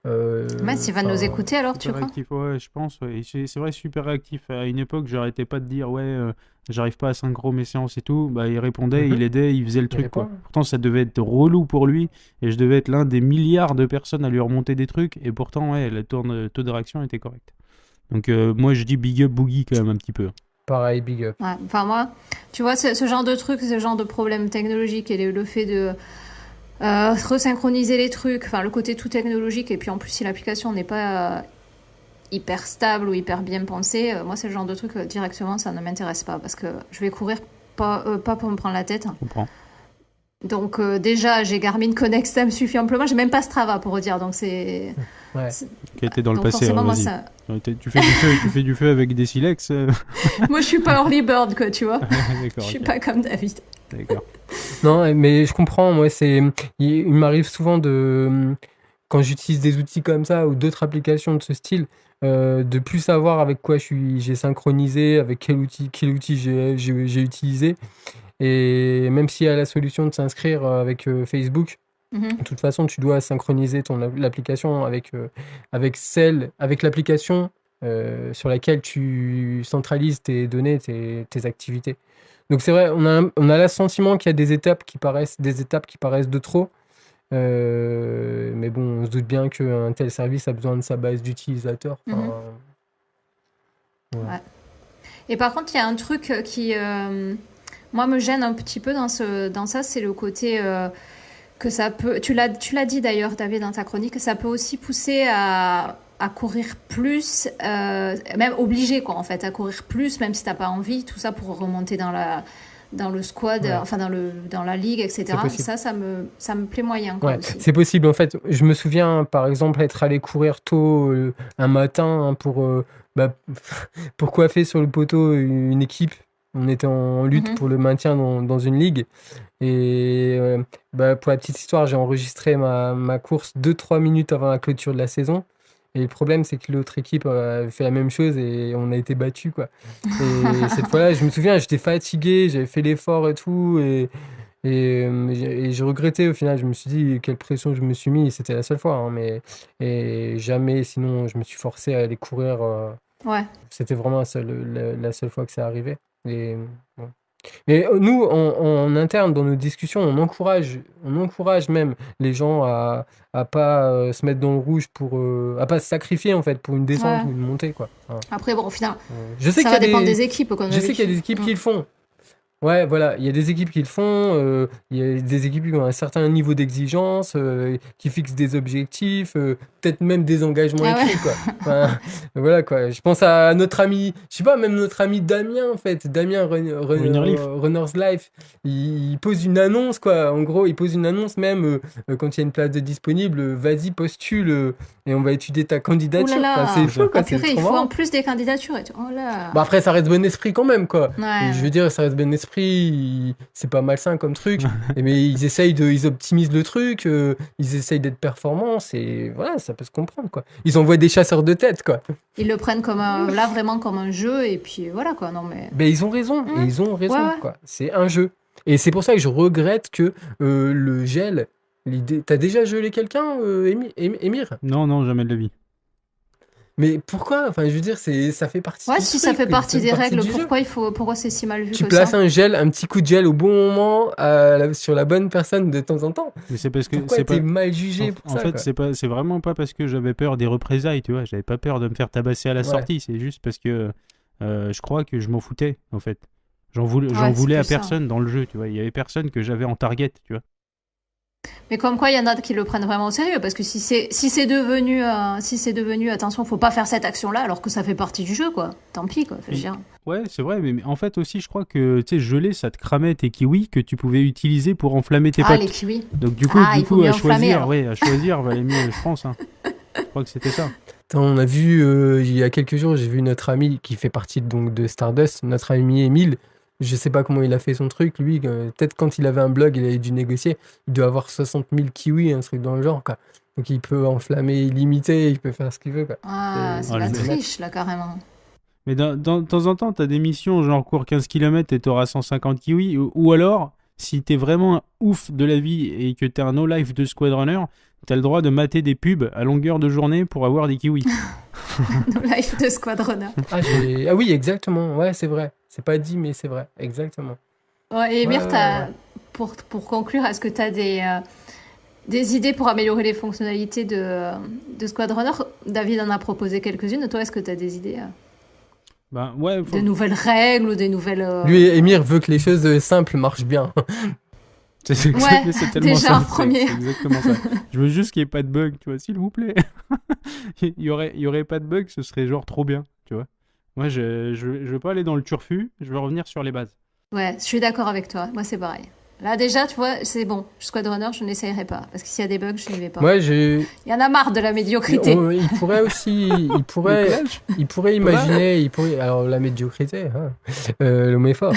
Mince, il va nous Enfin, écouter alors, tu Super crois? réactif, ouais, je pense. Ouais. Et c'est vrai, super réactif. À une époque, j'arrêtais pas de dire, ouais, j'arrive pas à synchro mes séances et tout. Bah, il répondait, il aidait, il faisait le il truc, quoi. répond. Pourtant, ça devait être relou pour lui. Et je devais être l'un des milliards de personnes à lui remonter des trucs. Et pourtant, ouais, le taux de réaction était correct. Donc, moi, je dis big up Boogie quand même un petit peu. Pareil, big up. Ouais. Enfin, moi, tu vois, ce genre de truc, ce genre de problème technologique et le fait de resynchroniser les trucs, enfin, le côté tout technologique, et puis en plus, si l'application n'est pas hyper stable ou hyper bien pensée, moi, c'est le genre de truc, directement, ça ne m'intéresse pas, parce que je vais courir pas pour me prendre la tête. Je comprends. Donc, déjà, j'ai Garmin Connect, ça me suffit amplement. J'ai même pas Strava pour dire, donc c'est. Ouais. Qui était dans le Donc, passé, forcément, moi, vas-y. ça. Tu fais du feu, tu fais du feu avec des silex. Moi, je suis pas early bird, quoi, tu vois. Je D'accord, suis ok. pas comme David. D'accord. Non, mais je comprends. Moi, il m'arrive souvent quand j'utilise des outils comme ça ou d'autres applications de ce style, de plus savoir avec quoi j'ai synchronisé, avec quel outil j'ai utilisé. Et même s'il y a la solution de s'inscrire avec Facebook, Mhm. de toute façon, tu dois synchroniser l'application avec l'application sur laquelle tu centralises tes données, tes activités. Donc c'est vrai, on a le sentiment qu'il y a des étapes qui paraissent de trop. Mais bon, on se doute bien qu'un tel service a besoin de sa base d'utilisateurs. Enfin, Mhm. ouais. Ouais. Et par contre, il y a un truc qui, moi, me gêne un petit peu dans ça, c'est le côté que ça peut. Tu l'as dit d'ailleurs, David, dans ta chronique, que ça peut aussi pousser à courir plus, même obligé, quoi, en fait, à courir plus, même si t'as pas envie, tout ça pour remonter dans le squad, Ouais. enfin dans la ligue, C'est etc. possible. Ça me plaît moyen, quoi, Ouais, aussi. c'est possible. En fait, je me souviens, par exemple, être allé courir tôt un matin bah, pour coiffer sur le poteau une équipe. On était en lutte Mhm. pour le maintien dans une ligue. Et bah, pour la petite histoire, j'ai enregistré ma course 2-3 minutes avant la clôture de la saison. Et le problème, c'est que l'autre équipe avait fait la même chose et on a été battus, quoi. Et cette fois-là, je me souviens, j'étais fatigué, j'avais fait l'effort et tout. Et j'ai regretté au final, je me suis dit quelle pression je me suis mis, c'était la seule fois, hein, et jamais sinon je me suis forcé à aller courir, Ouais. c'était vraiment la seule fois que ça arrivait. Et, bon. Mais nous, en interne, dans nos discussions, on encourage même les gens à pas se mettre dans le rouge à pas se sacrifier en fait pour une descente Ouais. ou une montée, quoi. Voilà. Après, bon, au final, Je sais ça qu'il y va a dépendre des équipes, comme je sais qu'il y a d'habitude. des équipes Mm. qui le font. Ouais, voilà, il y a des équipes qui le font, il y a des équipes qui ont un certain niveau d'exigence, qui fixent des objectifs, peut-être même des engagements Ah ouais. écrits, quoi. Enfin, voilà, quoi. Je pense à notre ami, je sais pas, même notre ami Damien, en fait, Winner Leaf. Runner's Life, il pose une annonce, quoi. En gros, il pose une annonce même quand il y a une place de disponible, vas-y, postule, et on va étudier ta Ouh là candidature. Enfin, c'est là. fou, Ah quoi, c'est purée, il trop faut en marrant. plus des candidatures et tout. Oh là. Bon, après, ça reste bon esprit quand même, quoi. Ouais, Je veux ouais. dire, ça reste bon esprit, c'est pas malsain comme truc, mais ils optimisent le truc, ils essayent d'être performants, et voilà, ça peut se comprendre, quoi. Ils envoient des chasseurs de tête, quoi. Ils le prennent là vraiment comme un jeu et puis voilà quoi. Non mais. Mais ils ont raison, et ils ont Ouais, raison, ouais. quoi. C'est un jeu. Et c'est pour ça que je regrette que le gel, t'as déjà gelé quelqu'un, Émir? Non, non, jamais de la vie. Mais pourquoi? Enfin, je veux dire, ça fait partie Ouais, du si ça truc, fait partie ça fait des partie règles, du jeu. pourquoi c'est si mal vu Tu que places ça? un petit coup de gel au bon moment sur la bonne personne de temps en temps. Mais c'est parce que Pourquoi c'est t'es pas. mal jugé pour En ça, fait, quoi? c'est vraiment pas parce que j'avais peur des représailles, tu vois. J'avais pas peur de me faire tabasser à la Ouais. sortie. C'est juste parce que je crois que je m'en foutais, en fait. J'en Ouais, c'est voulais plus à ça. personne dans le jeu, tu vois. Il y avait personne que j'avais en target, tu vois. Mais comme quoi, il y en a qui le prennent vraiment au sérieux, parce que si c'est devenu, attention, faut pas faire cette action-là, alors que ça fait partie du jeu, quoi. Tant pis, quoi. Je veux dire. Ouais, c'est vrai, mais en fait aussi, je crois que, tu sais, geler, ça te cramait tes kiwis que tu pouvais utiliser pour enflammer tes potes. Les kiwis. Donc du coup, il faut mieux enflammer, à choisir, valait mieux, je pense. Hein. Je crois que c'était ça. Attends, on a vu, il y a quelques jours, j'ai vu notre ami qui fait partie donc de Stardust, notre ami Émile. Je sais pas comment il a fait son truc, lui. Peut-être quand il avait un blog, il avait dû négocier. Il doit avoir 60 000 kiwis, un truc dans le genre, quoi. Donc il peut enflammer illimité, il peut faire ce qu'il veut, quoi. C'est la triche, là, carrément. Mais de temps en temps, t'as des missions genre cours 15 km et t'auras 150 kiwis. Ou alors, si t'es vraiment un ouf de la vie et que t'es un no-life de Squadrunner, t'as le droit de mater des pubs à longueur de journée pour avoir des kiwis. No-life de Squadrunner. Ah oui, exactement. Ouais, c'est vrai. C'est pas dit, mais c'est vrai. Exactement. Ouais, et Emir, pour conclure, est-ce que t'as des idées pour améliorer les fonctionnalités de Squadrunner? David en a proposé quelques-unes. Toi, est-ce que t'as des idées ouais, de nouvelles règles ou des nouvelles... Lui, Emir veut que les choses simples marchent bien. C'est tellement déjà ça. un premier. C'est exactement ça. Je veux juste qu'il n'y ait pas de bug, tu vois, s'il vous plaît. il y aurait pas de bug, ce serait genre trop bien, tu vois. Moi, je veux pas aller dans le turfu, je veux revenir sur les bases. Ouais, je suis d'accord avec toi. Moi, c'est pareil. Là, déjà, tu vois, c'est bon. Squadrunner, je n'essayerai pas. Parce que s'il y a des bugs, je n'y vais pas. Moi, Il y en a marre de la médiocrité. Il pourrait aussi... Il pourrait imaginer... Alors, la médiocrité, hein. Le mot est fort.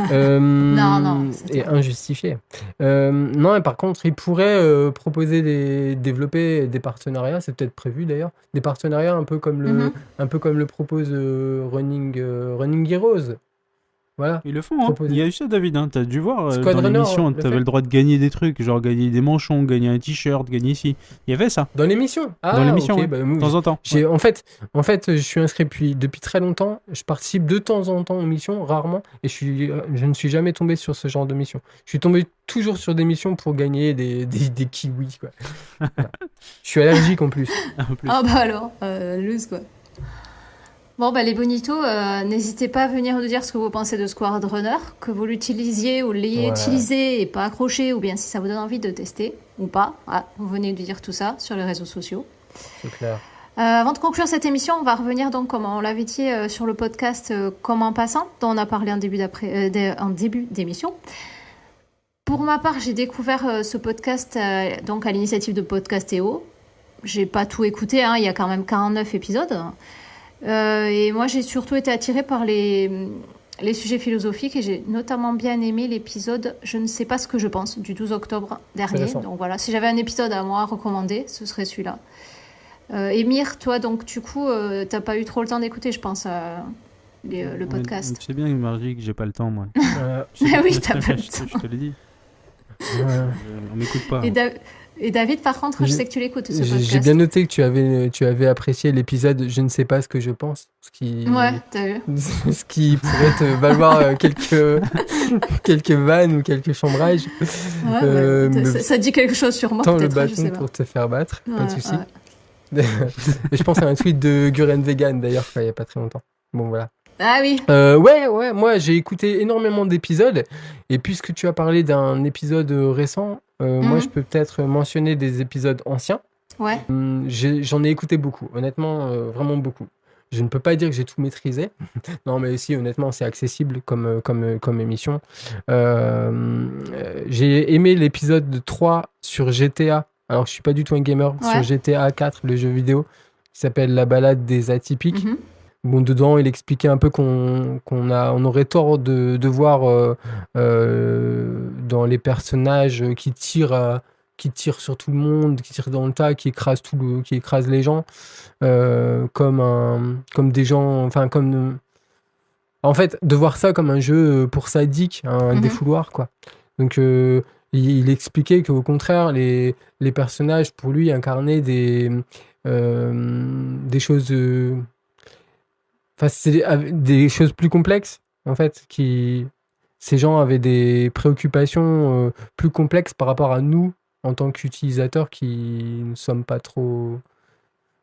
Non. Et injustifié. Non, et par contre, il pourrait proposer développer des partenariats. C'est peut-être prévu, d'ailleurs. Des partenariats un peu comme le propose Running Heroes. Voilà. Ils le font, hein. Il y a eu ça, David, hein. T'as dû voir dans Squadrunner, l'émission, t'avais le droit de gagner des trucs, genre gagner des manchons, gagner un t-shirt, gagner ici. Il y avait ça. Dans l'émission. Dans l'émission, okay, ouais. Bah, de temps en temps. Ouais. En fait, je suis inscrit depuis très longtemps. Je participe de temps en temps aux missions, rarement, et je ne suis jamais tombé sur ce genre de mission. Je suis tombé toujours sur des missions pour gagner des kiwis, quoi. Voilà. Je suis allergique en plus. Ah bah alors, loose, quoi. Bon, les bonitos, n'hésitez pas à venir nous dire ce que vous pensez de Squadrunner, que vous l'utilisiez ou l'ayez utilisé et pas accroché, ou bien si ça vous donne envie de tester ou pas. Vous venez nous dire tout ça sur les réseaux sociaux. C'est clair. Avant de conclure cette émission, on va revenir donc, comme on l'avait dit, sur le podcast Comme en passant, dont on a parlé en début d'émission. Pour ma part, j'ai découvert ce podcast donc à l'initiative de Podcastéo. J'ai pas tout écouté, il y a quand même 49 épisodes. Et moi, j'ai surtout été attirée par les sujets philosophiques et j'ai notamment bien aimé l'épisode « Je ne sais pas ce que je pense » du 12 octobre dernier. Donc voilà, si j'avais un épisode à moi à recommander, ce serait celui-là. Émir, toi, donc du coup, t'as pas eu trop le temps d'écouter, je pense, le podcast. C'est bien, Margie, que j'ai pas le temps, moi. Oui, t'as pas le temps. Je te l'ai dit. On m'écoute pas. Et David, par contre, je sais que tu l'écoutes, ce podcast. J'ai bien noté que tu avais apprécié l'épisode « Je ne sais pas ce que je pense ». Ouais, t'as vu. Ce qui pourrait te valoir quelques vannes ou quelques chambrages. Ça dit quelque chose sur moi, peut-être, le bâton je sais pour te faire battre, pas de souci. Ouais. Je pense à un tweet de Guren Vegan, d'ailleurs, il n'y a pas très longtemps. Bon, voilà. Ah oui. Ouais, moi j'ai écouté énormément d'épisodes et puisque tu as parlé d'un épisode récent, moi je peux peut-être mentionner des épisodes anciens. Ouais. J'en ai écouté beaucoup, honnêtement, vraiment beaucoup. Je ne peux pas dire que j'ai tout maîtrisé. Non, mais si, honnêtement, c'est accessible comme émission. J'ai aimé l'épisode 3 sur GTA. Alors, je suis pas du tout un gamer. Sur GTA 4, le jeu vidéo, qui s'appelle La balade des atypiques. Bon, dedans, il expliquait un peu qu'on aurait tort de voir dans les personnages qui tirent sur tout le monde, qui tirent dans le tas, qui écrasent les gens, comme des gens, enfin comme en fait de voir ça comme un jeu pour sadiques, un défouloir, quoi. Donc il expliquait qu'au contraire les personnages pour lui incarnaient des choses. Enfin, c'est des choses plus complexes, en fait, ces gens avaient des préoccupations plus complexes par rapport à nous, en tant qu'utilisateurs, qui ne sommes pas trop...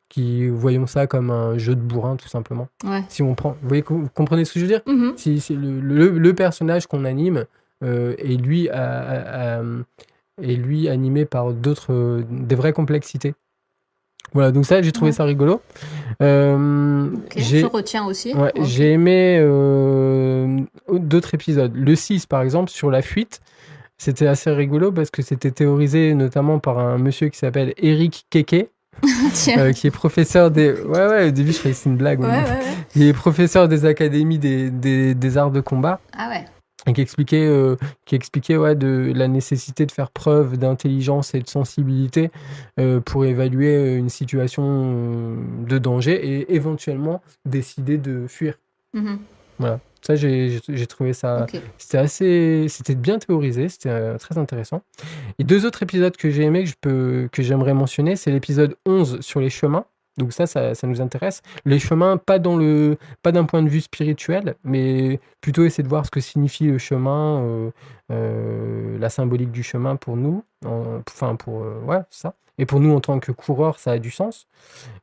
qui voyons ça comme un jeu de bourrin, tout simplement. Ouais. Si on prend... Vous comprenez ce que je veux dire ? Si c'est le personnage qu'on anime, et lui et lui animé par des vraies complexités. Voilà, donc ça, j'ai trouvé ça rigolo. Je retiens aussi. Ouais, Okay. J'ai aimé d'autres épisodes. Le 6, par exemple, sur la fuite, c'était assez rigolo parce que c'était théorisé notamment par un monsieur qui s'appelle Eric Keke, qui est professeur des... Ouais, au début, je croyais que c'était une blague. Ouais. Il est professeur des académies des arts de combat. Ah ouais. Et qui expliquait de la nécessité de faire preuve d'intelligence et de sensibilité pour évaluer une situation de danger et éventuellement décider de fuir. Voilà. Ça, j'ai trouvé ça... Okay. C'était bien théorisé, c'était très intéressant. Et 2 autres épisodes que j'ai aimés, que j'aimerais mentionner, c'est l'épisode 11 sur les chemins. Donc ça nous intéresse. Les chemins, pas d'un point de vue spirituel, mais plutôt essayer de voir ce que signifie le chemin, la symbolique du chemin pour nous. Ça. Et pour nous, en tant que coureurs, ça a du sens.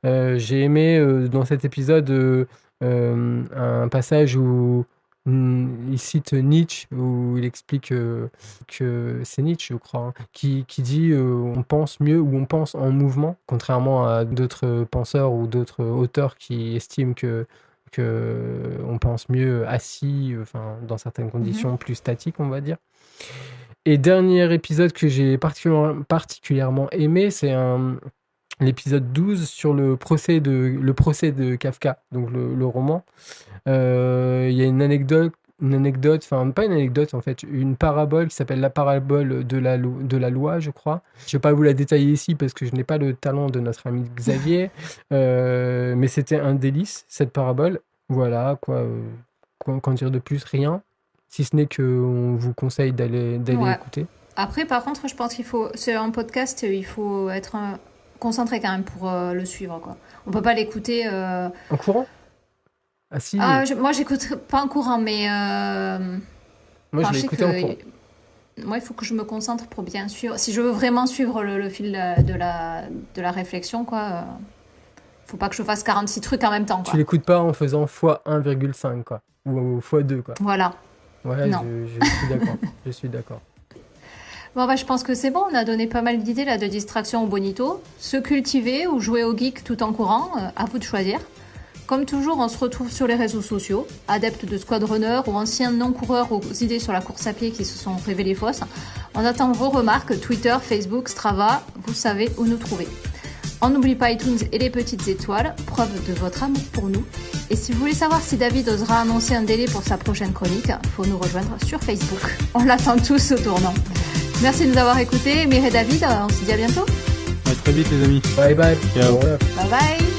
J'ai aimé dans cet épisode un passage où il cite Nietzsche, où il explique que c'est Nietzsche, je crois, qui dit on pense mieux ou on pense en mouvement, contrairement à d'autres penseurs ou d'autres auteurs qui estiment que on pense mieux assis, dans certaines conditions plus statiques, on va dire. Et dernier épisode que j'ai particulièrement aimé, c'est l'épisode 12 sur le procès de Kafka, donc le roman. Il y a une anecdote, pas une anecdote en fait, une parabole qui s'appelle la parabole de la loi, je crois. Je ne vais pas vous la détailler ici parce que je n'ai pas le talent de notre ami Xavier, mais c'était un délice cette parabole. Voilà, qu'en dire de plus, rien, si ce n'est qu'on vous conseille d'aller écouter. Après, par contre, je pense c'est un podcast, il faut être concentré quand même pour le suivre, quoi. On peut pas l'écouter en courant. Ah si. Moi, j'écoute pas en courant, mais moi, je l'ai écouté en courant. Moi, il faut que je me concentre pour bien suivre. Si je veux vraiment suivre le fil de la réflexion, quoi. Faut pas que je fasse 46 trucs en même temps, quoi. Tu l'écoutes pas en faisant x1,5, quoi, ou x2, quoi. Voilà. Ouais, non. Je suis d'accord. Je suis d'accord. Bon, je pense que c'est bon. On a donné pas mal d'idées là de distraction au bonito. Se cultiver ou jouer au geek tout en courant, à vous de choisir. Comme toujours, on se retrouve sur les réseaux sociaux, adeptes de squadrunners ou anciens non-coureurs aux idées sur la course à pied qui se sont révélées fausses. On attend vos remarques, Twitter, Facebook, Strava, vous savez où nous trouver. On n'oublie pas iTunes et les petites étoiles, preuve de votre amour pour nous. Et si vous voulez savoir si David osera annoncer un délai pour sa prochaine chronique, il faut nous rejoindre sur Facebook. On l'attend tous au tournant. Merci de nous avoir écoutés. Mire et David, on se dit à bientôt. À très vite les amis. Bye bye. Ciao. Bye bye.